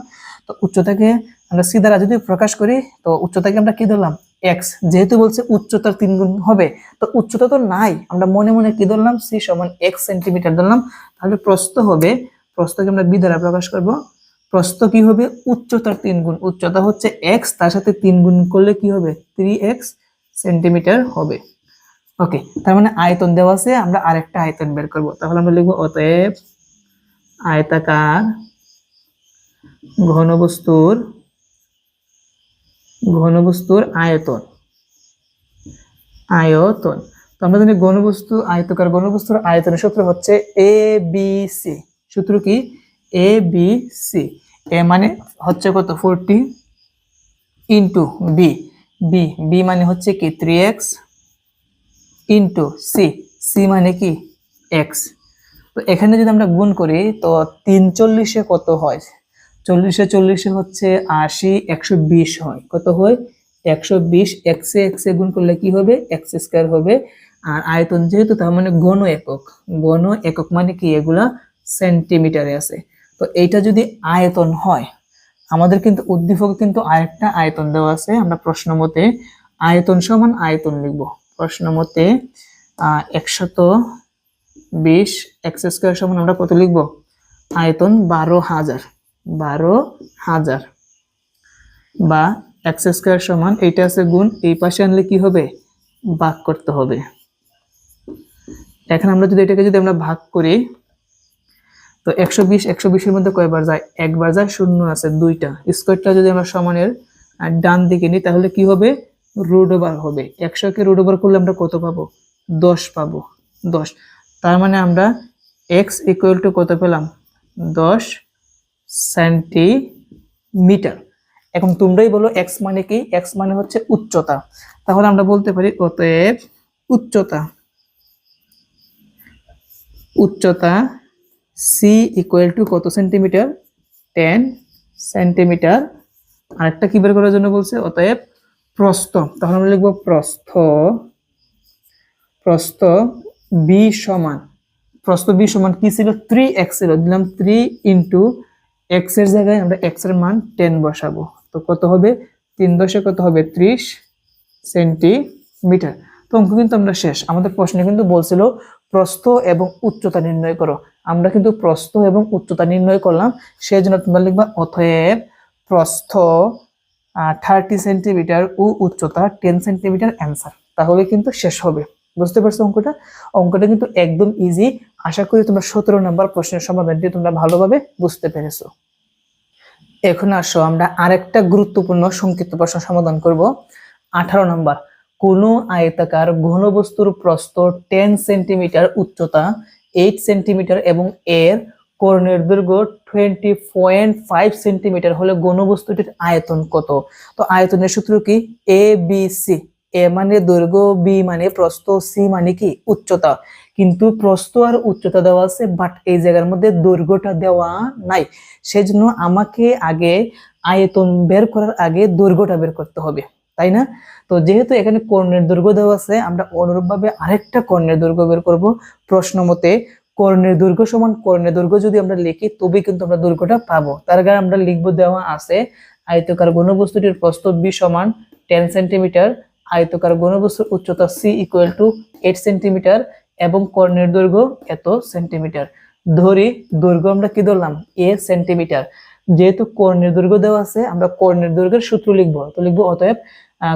S1: তো উচ্চতাকে আমরা সি দ্বারা যদি প্রকাশ করি, তো উচ্চতাকে আমরা কি ধরলাম? এক্স। যেহেতু বলছে উচ্চতার 3 গুণ হবে, তো উচ্চতা তো নাই, আমরা মনে মনে কি ধরলাম? সি সমান x সেন্টিমিটার ধরলাম। তাহলে প্রস্থ হবে, প্রস্থকে আমরা বি দ্বারা প্রকাশ করব। প্রস্থ কি হবে? উচ্চতার 3 গুণ। উচ্চতা হচ্ছে x, তার সাথে 3 গুণ করলে কি হবে? 3x সেন্টিমিটার হবে। ওকে, তার মানে আয়তন দেওয়া আছে, আমরা আরেকটা আয়তন বের করব। তাহলে আমরা লিখব অতএব আয়তাকার ঘনবস্তুর আয়তন। আয়তন, তো আমরা জানি ঘনবস্তু আয়তাকার ঘনবস্তুর আয়তনের সূত্র হচ্ছে এ বি সি। সূত্র কি? A B C. এ মানে হচ্ছে কত? 40 ইন্টু বি, বি বি মানে হচ্ছে কি? 3x ইন্টু সি, সি মানে কি? x। তো এখানে যদি আমরা গুণ করি তো 3 40-এ কত হয়? 40-এ হচ্ছে 80, 120 হয়। কত হয়? 120। x এ গুণ করলে কি হবে? x স্কয়ার হবে। আর আয়তন যেহেতু, তার মানে ঘন একক। ঘন একক মানে কি? এগুলা সেন্টিমিটারে আছে। তো এইটা যদি আয়তন হয়, আমাদের কিন্তু উদ্দীপকে কিন্তু আরেকটা আয়তন দেওয়া আছে। আমরা প্রশ্ন মতে আয়তন সমান আয়তন লিখব। প্রশ্ন মতে 120 x স্কয়ার সমান আমরা কত লিখব? আয়তন 12,000। 12,000 বা x স্কয়ার সমান, এইটা আছে গুণ, এই পাশে আনলে কি হবে? ভাগ করতে হবে। এখন আমরা যদি এটাকে যদি আমরা ভাগ করি, তো 120 এর মধ্যে কয়বার যায়? একবার যায়, শূন্য আছে 2টা। স্কয়ারটা যদি আমরা সমানের ডান দিকে নিই তাহলে কি হবে? রুট ওভার হবে। 100 কে রুট ওভার করলে আমরা কত পাবো? 10 পাবো। 10। তার মানে আমরা x ইকুয়াল টু কত পেলাম? 10 সেন্টিমিটার। এখন তোমরাই বলো এক্স মানে কি? এক্স মানে হচ্ছে উচ্চতা। তাহলে আমরা বলতে পারি অতএব উচ্চতা উচ্চতা সি ইকুয়াল টু কত সেন্টিমিটার? 10 সেন্টিমিটার। আরেকটা কি বের করার জন্য বলছে? অতএব প্রস্থ। তাহলে আমরা লিখবো প্রস্থ প্রস্থ বি সমান, প্রস্থ বি সমান কি ছিল? 3x ছিল, দিলাম 3 ইন্টু এক্স এর জায়গায় আমরা এক্স এর মান 10 বসাবো। তো কত হবে? 3 দশে কত হবে? 30 সেন্টিমিটার। তো অঙ্ক কিন্তু আমরা শেষ। আমাদের প্রশ্নে কিন্তু বলছিল প্রস্থ এবং উচ্চতা নির্ণয় করো। আমরা কিন্তু প্রস্থ এবং উচ্চতা নির্ণয় করলাম। সেই জন্য তোমরা লিখবা অতএব প্রস্থ 30 সেন্টিমিটার ও উচ্চতা 10 সেন্টিমিটার অ্যান্সার। তাহলে কিন্তু শেষ হবে। বুঝতে পারছো অঙ্কটা? অঙ্কটা কিন্তু একদম ইজি। আশা করি তোমরা 17 নম্বর প্রশ্নের সমাধানটি তোমরা ভালোভাবে বুঝতে পেরেছো। এখন আসো আমরা আরেকটা গুরুত্বপূর্ণ সংক্ষিপ্ত প্রশ্ন সমাধান করব। 18 নম্বর, কোন আয়তাকার ঘনবস্তুর প্রস্থ 10 সেন্টিমিটার, উচ্চতা 8 সেন্টিমিটার এবং এর কর্ণের দৈর্ঘ্য 20.5 সেন্টিমিটার হলে ঘনবস্তুটির আয়তন কত? তো আয়তনের সূত্র কি? A B C. এ মানে দৈর্ঘ্য, বি মানে প্রস্থ, সি মানে কি? উচ্চতা। কিন্তু প্রস্থ আর উচ্চতা দেওয়া আছে, বাট এই জায়গার মধ্যে দৈর্ঘ্যটা দেওয়া নাই। সেজন্য আমাকে আগে আয়তন বের করার আগে দৈর্ঘ্যটা বের করতে হবে, তাই না? তো যেহেতু এখানে কর্ণের দৈর্ঘ্য দেওয়া আছে, আমরা অনুরূপভাবে আরেকটা কর্ণের দৈর্ঘ্য বের করব। প্রশ্ন মতে কর্ণের দৈর্ঘ্য সমান কর্ণের দৈর্ঘ্য যদি আমরা লিখি তবে কিন্তু আমরা দৈর্ঘ্যটা পাবো। তার কারণে আমরা লিখবো, দেওয়া আছে আয়তকার ঘনবস্তুটির প্রস্থ বি সমান 10 সেন্টিমিটার, আয়তকার ঘনবস্তুর উচ্চতা সি ইকুয়াল টু 8 সেন্টিমিটার এবং কর্ণের দৈর্ঘ্য এত সেন্টিমিটার। ধরি দৈর্ঘ্য আমরা কি ধরলাম? এ সেন্টিমিটার। যেহেতু কর্ণের দৈর্ঘ্য দেওয়া আছে, আমরা কর্ণের দৈর্ঘ্যের সূত্র লিখবো। তো লিখবো অতএব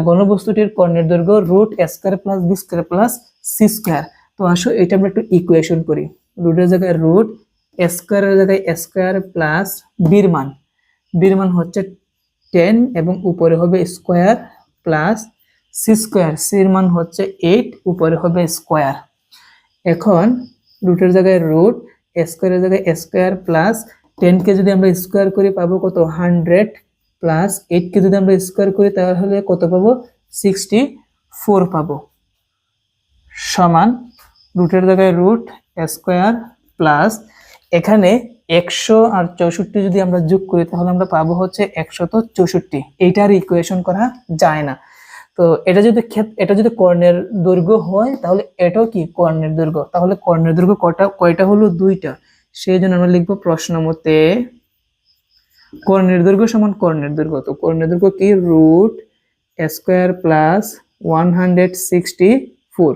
S1: ঘনবস্তুটির কর্ণের দৈর্ঘ্য root A square plus B square plus C square. তো আসো এটা আমরা একটু ইকুয়েশন করি। রুটের জায়গায় রুট, স্কয়ারের জায়গায় স্কয়ার প্লাস বির মান হচ্ছে 10 এবং উপরে হবে স্কয়ার প্লাস সি স্কয়ার, সির মান হচ্ছে 8, উপরে হবে স্কয়ার। এখন রুটের জায়গায় রুট, স্কয়ারের জায়গায় স্কয়ার প্লাস 10 কে যদি আমরা স্কয়ার করি পাবো কত? 100 প্লাস 8 কে যদি আমরা স্কয়ার করি তাহলে কত পাবো? 64 পাবো। সমান রুটের জায়গায় রুট স্কয়ার প্লাস এখানে 100 আর 64 যদি আমরা যোগ করি তাহলে আমরা পাবো হচ্ছে 164। এইটার ইকুয়েশন করা যায় না। তো এটা যদি কর্ণের দৈর্ঘ্য হয় তাহলে এটাও কি কর্ণের দৈর্ঘ্য। তাহলে কর্ণের দৈর্ঘ্য কয়টা হলো? 2টা। সেই জন্য আমরা লিখবো প্রশ্ন মতে কর্ণের দৈর্ঘ্য সমান কর্ণের দৈর্ঘ্য। তো কর্ণের দৈর্ঘ্য কি? Root square plus 164।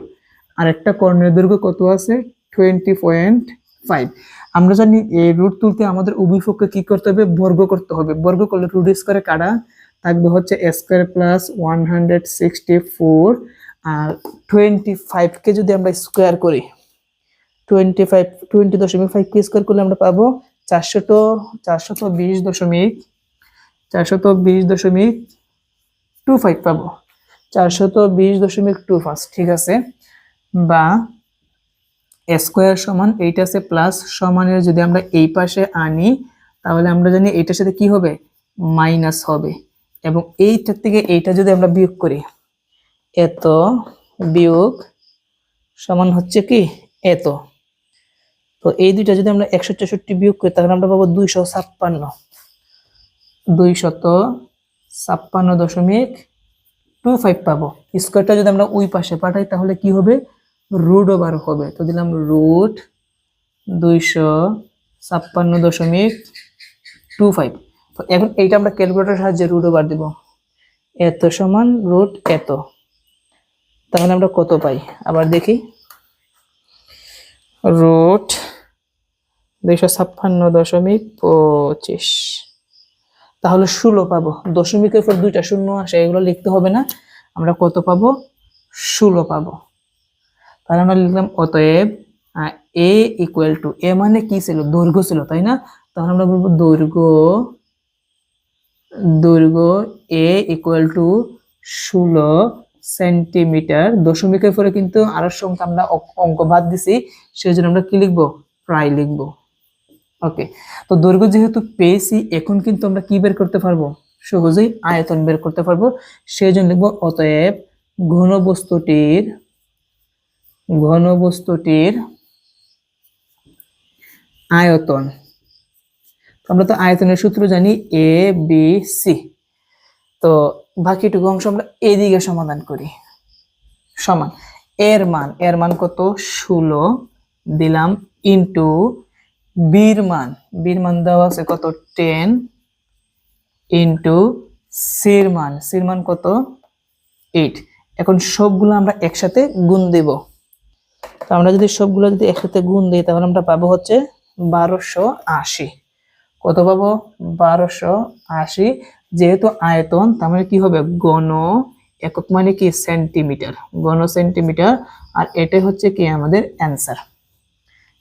S1: আর একটা কর্ণের দৈর্ঘ্য কত আছে? 20.5। আমরা জানি এই রুট তুলতে আমাদের উভয় পক্ষে কি করতে হবে? বর্গ করতে হবে। বর্গ করলে রুট স্কয়ারে কাটা থাকবে হচ্ছে স্কয়ার প্লাস 164 আর 25 কে যদি আমরা স্কয়ার করি 20.5 কে স্কয়ার করলে আমরা পাবো 420.25 পাবো। 420.25, ঠিক আছে। বা স্কয়ার সমান এইটা আছে প্লাস সমানের যদি আমরা এই পাশে আনি তাহলে আমরা জানি এইটার সাথে কি হবে? মাইনাস হবে। এবং এইটার থেকে এইটা যদি আমরা বিয়োগ করি, এত বিয়োগ সমান হচ্ছে কি? এত। তো এই দুইটা যদি আমরা 164 বিয়োগ করি তাহলে আমরা পাবো 256.25 পাবো। স্কয়ারটা যদি আমরা ওই পাশে পাঠাই তাহলে কি হবে? রুট ওভার হবে। তো দিলাম রুট 256.25। তো এখন এইটা আমরা ক্যালকুলেটরের সাহায্যে রুট ওভার দিব। এত সমান রুট এত। তাহলে আমরা কত পাই? আবার দেখি, রুট 256.25, তাহলে 16 পাবো। দশমিকের পর দুইটা শূন্য আসে, এগুলো লিখতে হবে না। আমরা কত পাবো? 16 পাবো। তাহলে আমরা লিখলাম অতএব এ ইকুয়াল টু, এ মানে কি ছিল? দৈর্ঘ্য ছিল, তাই না? তাহলে আমরা বলবো দৈর্ঘ্য এ ইকুয়াল টু 16 সেন্টিমিটার। দশমিকের পরে কিন্তু আরো সংখ্যা আমরা অঙ্ক বাদ দিছি, সেই জন্য আমরা কি লিখবো? প্রায় লিখবো। ওকে, তো দৈর্ঘ্য যেহেতু পেয়েছি এখন কিন্তু আমরা কি বের করতে পারবো? সহজেই আয়তন বের করতে পারবো। সেই জন্য লিখবো অতএব ঘনবস্তুটির আয়তন। আমরা তো আয়তনের সূত্র জানি এ বি সি। তো বাকিটুকু অংশ আমরা এদিকে সমাধান করি। সমান এর মান কত 16 দিলাম ইনটু বির মান দেওয়া আছে কত 10 ইনটু সির মান কত 8। এখন সবগুলো আমরা একসাথে গুণ দেব। তো আমরা যদি সবগুলো একসাথে গুণ দিই তাহলে আমরা পাবো হচ্ছে 1280। কত পাবো 1280। যেহেতু আয়তন তার মানে কি হবে ঘন একক মানে কি সেন্টিমিটার, ঘন সেন্টিমিটার। আর এটাই হচ্ছে কি আমাদের অ্যান্সার।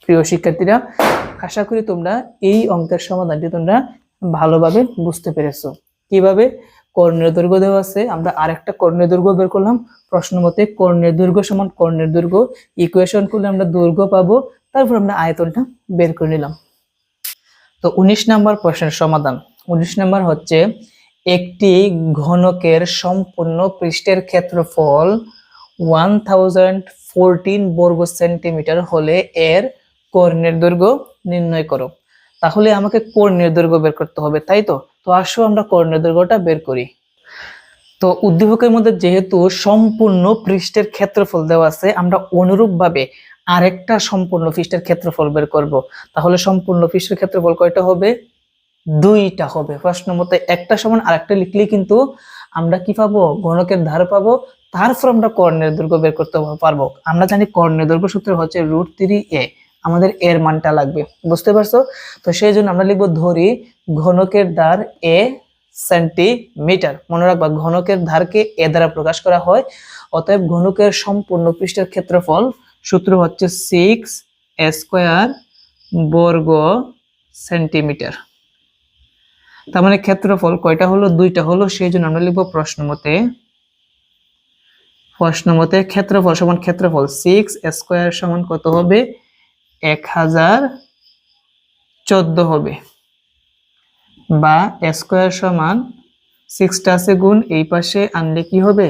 S1: প্রিয় শিক্ষার্থীরা, আশা করি তোমরা এই অঙ্কের সমাধানটি তোমরা ভালোভাবে বুঝতে পেরেছো। কিভাবে কর্ণের দৈর্ঘ্য দেওয়া আছে, আমরা আরেকটা কর্ণের দৈর্ঘ্য বের করলাম। প্রশ্ন মতে কর্ণের দৈর্ঘ্য সমান কর্ণের দৈর্ঘ্য ইকুয়েশন করলে আমরা দৈর্ঘ্য পাবো, তারপর আমরা আয়তনটা বের করে নিলাম। তো 19 নম্বর প্রশ্নের সমাধান। 19 নম্বর হচ্ছে একটি ঘনকের সম্পূর্ণ পৃষ্ঠের ক্ষেত্রফল 1014 বর্গ সেন্টিমিটার হলে এর কর্ণের দৈর্ঘ্য নির্ণয় করো। তাহলে আমাকে কর্ণের দৈর্ঘ্য বের করতে হবে, তাই তো। তো আসো আমরা কর্ণের দৈর্ঘ্যটা বের করি। তো উদ্দীপকের মধ্যে যেহেতু সম্পূর্ণ পৃষ্ঠের ক্ষেত্রফল দেওয়া আছে, আমরা অনুরূপভাবে আরেকটা সম্পূর্ণ পৃষ্ঠের ক্ষেত্রফল বের করব। তাহলে সম্পূর্ণ পৃষ্ঠের ক্ষেত্রফল কয়টা হবে 2টা হবে। প্রশ্ন মতে একটা সমান আরেকটা লিখলে কিন্তু আমরা কি পাবো ঘনকের ধার পাবো, তারপর আমরা কর্ণের দৈর্ঘ্য বের করতে পারবো। আমরা জানি কর্ণের দৈর্ঘ্য সূত্র হচ্ছে √3a, আমাদের এর মানটা লাগবে, বুঝতে পারছো। তো সেই জন্য আমরা লিখবো ধরি ঘনকের ধার a সেন্টিমিটার। মনে রাখবা ঘনকের ধারকে এ দ্বারা প্রকাশ করা হয়। অতএব ঘনকের সম্পূর্ণ পৃষ্ঠের ক্ষেত্রফল সূত্র হচ্ছে 6a² বর্গ সেন্টিমিটার। তার মানে ক্ষেত্রফল কয়টা হলো 2টা হলো। সেই জন্য আমরা লিখবো প্রশ্ন মতে ক্ষেত্রফল সমান ক্ষেত্রফল 6a² সমান কত হবে 1014 হবে, বা a² সমান 6টা আছে গুণ এই পাশে আনলে কি হবে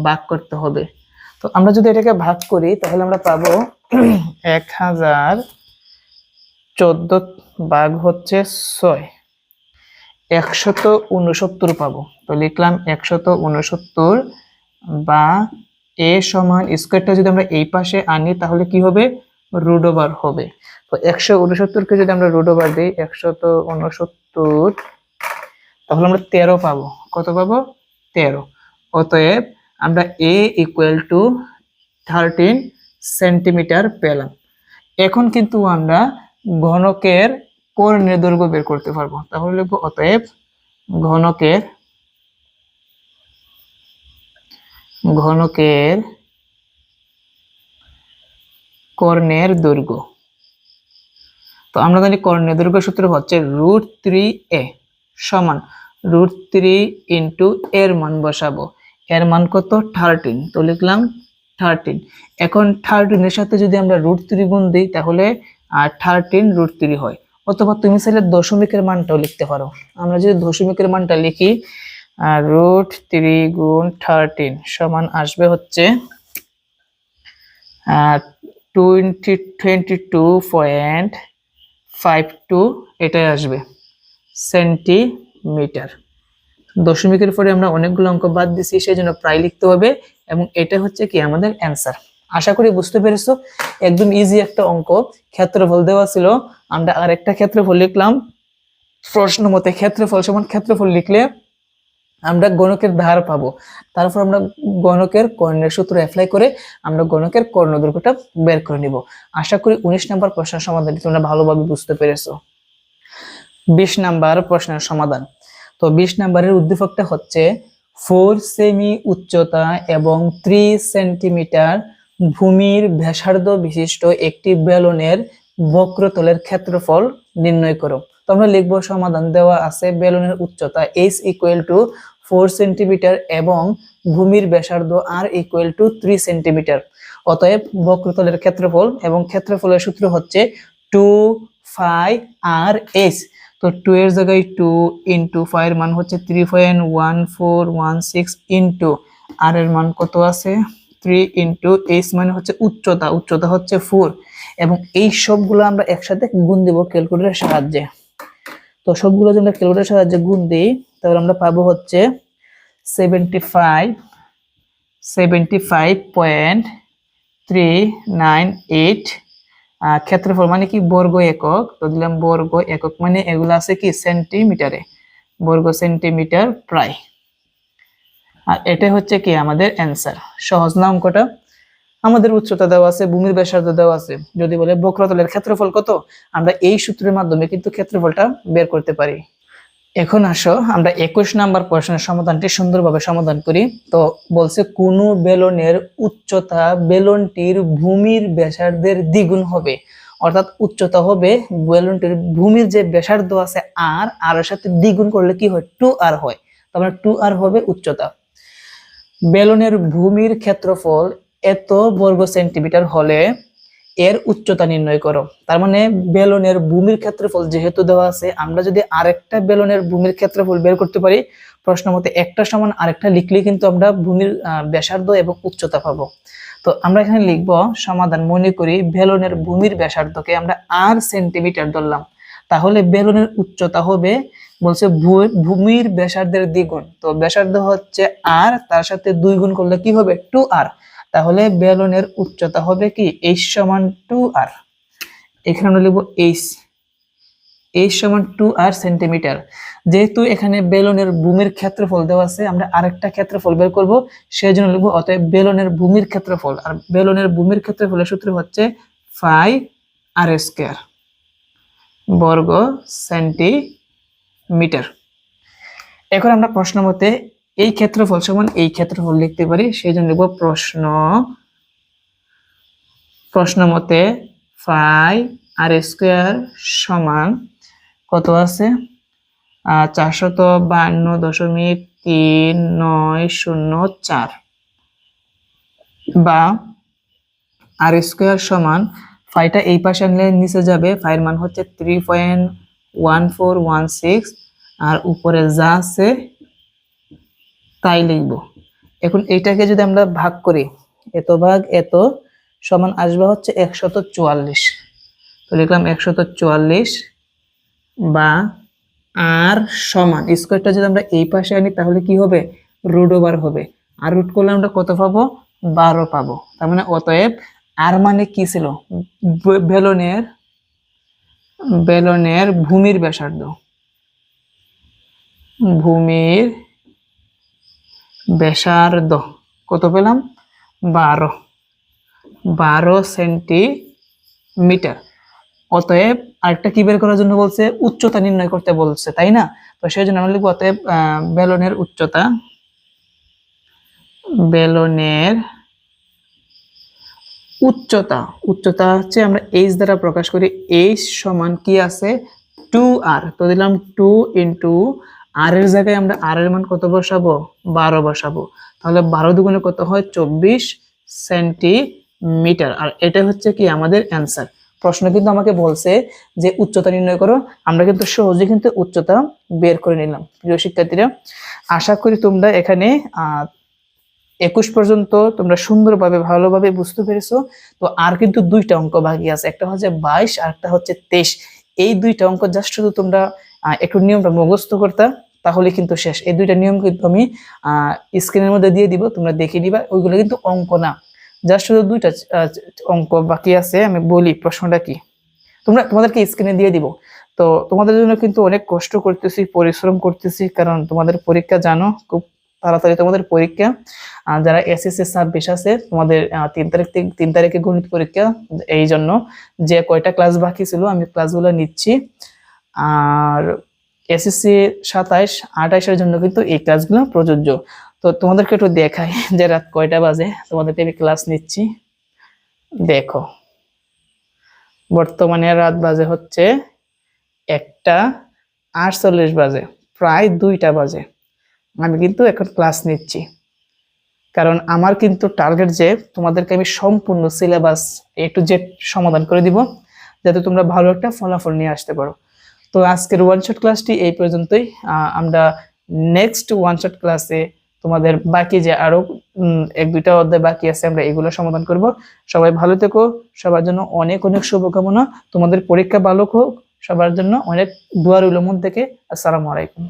S1: ভাগ করতে হবে। তো আমরা যদি এটাকে ভাগ করি তাহলে আমরা পাবো 1014 ভাগ হচ্ছে 6, 169 পাবো। তো লিখলাম 169, বা a সমান স্কোয়ারটা যদি আমরা এই পাশে আনি তাহলে কি হবে √ওভার হবে। তো 169কে যদি আমরা √ওভার দিই 169, তাহলে আমরা 13 পাবো। কত পাবো 13। অতএব আমরা a = 13 সেন্টিমিটার পেলাম। এখন কিন্তু আমরা ঘনকের কর্ণের দৈর্ঘ্য বের করতে পারবো। তাহলে লিখবো অতএব ঘনকের কর্ণের দৈর্ঘ্য। তো আমরা জানি কর্ণের দৈর্ঘ্য সূত্র হচ্ছে √3a সমান √3 ইন্টু এর মান বসাবো। এর মান কত 13, তো লিখলাম 13। এখন 13 এর সাথে যদি আমরা √3 গুণ দিই তাহলে 13 √3 হয়। অথবা তুমি চাইলে দশমিকের মানটাও লিখতে পারো। আমরা যদি দশমিকের মানটা লিখি √3 গুণ 13 সমান আসবে হচ্ছে 22.52 এটাই আসবে সেন্টিমিটার। দশমিকের পরে আমরা অনেকগুলো অঙ্ক বাদ দিছি, সেই জন্য প্রায় লিখতে হবে, এবং এটা হচ্ছে কি আমাদের অ্যান্সার। আশা করি বুঝতে পেরেছো। একদম ইজি একটা অঙ্ক। ক্ষেত্রফল দেওয়া ছিল, আমরা আরেকটা ক্ষেত্রফল লিখলাম। প্রশ্ন মতে ক্ষেত্রফল সমান ক্ষেত্রফল লিখলে আমরা গণকের ধার পাবো, তারপর আমরা গণকের কর্ণের সূত্র অ্যাপ্লাই করে আমরা গণকের কর্ণ দৈর্ঘ্যটা বের করে নিব। আশা করি 19 নম্বর প্রশ্নের সমাধানটি তোমরা ভালোভাবে বুঝতে পেরেছো। 20 নম্বর প্রশ্নের সমাধান। তো 20 নম্বরের উদ্দীপকটা হচ্ছে 4 সেমি উচ্চতা এবং 3 সেন্টিমিটার ভূমির ব্যাসার্ধ বিশিষ্ট একটি বেলুনের বক্রতলের ক্ষেত্রফল নির্ণয় করো। তো আমরা লিখবো সমাধান দেওয়া আছে বেলুনের উচ্চতা h = 4 সেন্টিমিটার এবং ভূমির ব্যাসার্ধ r = 3 সেন্টিমিটার। অতএব বক্রতলের ক্ষেত্রফল এবং ক্ষেত্রফলের সূত্র হচ্ছে 2π r h। তো 2 এর জায়গায় 2 ইন্টু 5 এর মান হচ্ছে 3.1416 ইন্টু আর এর মান কত আছে 3 ইন্টু এইচ মানে হচ্ছে উচ্চতা, উচ্চতা হচ্ছে 4 এবং এই সবগুলো আমরা একসাথে গুণ দেব ক্যালকুলেটরের সাহায্যে। তো সবগুলো যদি আমরা ক্যালকুলেটরের সাহায্যে গুণ দিই তাহলে আমরা পাবো হচ্ছে 75.398 ক্ষেত্রফল মানে কি বর্গ একক, তো দিলাম বর্গ একক মানে এগুলো আছে কি সেন্টিমিটারে, বর্গ সেন্টিমিটার প্রায়। আর এটা হচ্ছে কি আমাদের অ্যান্সার। সহজ না অঙ্কটা? আমাদের উচ্চতা দেওয়া আছে, ভূমির ব্যাসার্ধ দেওয়া আছে, যদি বলে বক্রতলের ক্ষেত্রফল কত, আমরা এই সূত্রের মাধ্যমে কিন্তু ক্ষেত্রফলটা বের করতে পারি। এখন আসো আমরা 21 নাম্বার প্রশ্নের সমাধানটি সুন্দরভাবে সমাধান করি। তো বলছে কোন বেলনের উচ্চতা বেলনটির ভূমির ব্যাসার্ধের দ্বিগুণ হবে, অর্থাৎ উচ্চতা হবে বেলনটির ভূমির যে ব্যাসার্ধ আছে আর এর সাথে দ্বিগুণ করলে কি হয় 2r হয়, তার মানে 2r হবে উচ্চতা। বেলনের ভূমির ক্ষেত্রফল এত বর্গ সেন্টিমিটার হলে এর উচ্চতা নির্ণয় করো। তার মানে বেলনের ভূমির ক্ষেত্রফল যেহেতু দেওয়া আছে, আমরা যদি আরেকটা বেলনের ভূমির ক্ষেত্রফল বের করতে পারি প্রশ্ন মতে একটা সমান আরেকটা লিখলে কিন্তু আমরা ভূমির ব্যাসার্ধ এবং উচ্চতা পাবো। তো আমরা এখানে লিখব সমাধান, মনে করি বেলনের ভূমির ব্যাসার্ধকে আমরা আর সেন্টিমিটার ধরলাম, তাহলে বেলনের উচ্চতা হবে বলছে ভূমির ব্যাসার্ধের দ্বিগুণ, তো ব্যাসার্ধ হচ্ছে আর তার সাথে 2 গুণ করলে কি হবে 2r, তাহলে বেলনের উচ্চতা হবে কি h সমান 2r। এখানে আমরা লিখব h সমান 2r সেন্টিমিটার। যেহেতু এখানে বেলনের ভূমির ক্ষেত্রফল দেওয়া আছে, আমরা আরেকটা ক্ষেত্রফল বের করব, সেজন্য লিখব অতএব বেলনের ভূমির ক্ষেত্রফল, আর বেলনের ভূমির ক্ষেত্রফলের সূত্র হচ্ছে 5r² বর্গ সেন্টিমিটার। এখন আমরা প্রশ্ন মতে এই ক্ষেত্রফল সমান এই ক্ষেত্রফল লিখতে পারি, সেই জন্য লিখব প্রশ্ন মতে 5r² সমান কত আছে 452.3904 বা r² সমান 5টা এই পাশে আনলে নিচে যাবে, 5 এর মান হচ্ছে 3.1416 আর উপরে যা আছে তাই লিখব। এখন এইটাকে যদি আমরা ভাগ করি, এত ভাগ এত সমান আসবে হচ্ছে 144, তো লিখলাম 144 বা আর সমান স্কয়ারটা যদি আমরা এই পাশে আনি তাহলে কি হবে রুট ওভার হবে, আর রুট করলে আমরা কত পাবো 12 পাবো। তার মানে অতএব আর মানে কি ছিল বেলনের ভূমির ব্যাসার্ধ, ভূমির ব্যাসার্ধ কত পেলাম 12 সেন্টিমিটার। অতএব আরেকটা কি বের করার জন্য বলছে উচ্চতা নির্ণয় করতে বলছে, তাই না? তো সেই জন্য আমরা লিখব অতএব বেলনের উচ্চতা হচ্ছে আমরা h দ্বারা প্রকাশ করি, h সমান কি আছে 2r, তো দিলাম 2 ইন্টু আর এর জায়গায় আমরা আর এর মান কত বসাবো 12 বসাবো, তাহলে 12 দুগুণে কত হয় 24 সেন্টিমিটার। আর এটা হচ্ছে কি আমাদের অ্যান্সার। প্রশ্ন কিন্তু আমাকে বলছে যে উচ্চতা নির্ণয় করো, আমরা কিন্তু সহজে কিন্তু উচ্চতা বের করে নিলাম। প্রিয় শিক্ষার্থীরা, আশা করি তোমরা এখানে 21 পর্যন্ত তোমরা সুন্দরভাবে ভালোভাবে বুঝতে পেরেছো। তো আর কিন্তু 2টা অঙ্ক বাকি আছে, একটা হচ্ছে 22 আর একটা হচ্ছে 23। এই 2টা অঙ্ক জাস্ট শুধু তোমরা একটু নিয়মটা মুখস্থ করতে, তাহলে কিন্তু শেষ। এই 2টা নিয়ম কিন্তু আমি স্ক্রিনের মধ্যে দিয়ে দিব, তোমরা দেখে নিবা। ওইগুলো কিন্তু অঙ্ক না, জাস্ট শুধু 2টা অঙ্ক বাকি আছে। আমি বলি প্রশ্নটা কি, তোমাদেরকে স্ক্রিনে দিয়ে দিব। তো তোমাদের জন্য কিন্তু অনেক কষ্ট করতেছি, পরিশ্রম করতেছি, কারণ তোমাদের পরীক্ষা জানো খুব তাড়াতাড়ি তোমাদের পরীক্ষা। যারা এসএসসি 26 আছে তোমাদের 3 তারিখে গণিত পরীক্ষা, এই জন্য যে কয়টা ক্লাস বাকি ছিল আমি ক্লাসগুলো নিচ্ছি। আর এসএসসি 27 28 এর জন্য কিন্তু এই ক্লাসগুলো প্রযোজ্য। তো তোমাদেরকে একটু দেখাই যে রাত কয়টা বাজে তোমাদেরকে আমি ক্লাস নিচ্ছি। দেখো বর্তমানে রাত বাজে হচ্ছে 1:48 বাজে, প্রায় 2টা বাজে। আমি কিন্তু এখন ক্লাস নিচ্ছি, কারণ আমার কিন্তু টার্গেট যে তোমাদেরকে আমি সম্পূর্ণ সিলেবাস A to Z সমাধান করে দিব, যাতে তোমরা ভালো একটা ফলাফল নিয়ে আসতে পারো। তো আজকের ওয়ান শট ক্লাসটি এই পর্যন্তই। আমরা নেক্সট ওয়ান শট ক্লাসে তোমাদের বাকি যে আরো 1-2টা অধ্যায় বাকি আছে আমরা এগুলো সমাধান করব। সবাই ভালো থেকো, সবার জন্য অনেক অনেক শুভকামনা, তোমাদের পরীক্ষা ভালো হোক, সবার জন্য অনেক দোয়া রইল মন থেকে। আসসালামু আলাইকুম।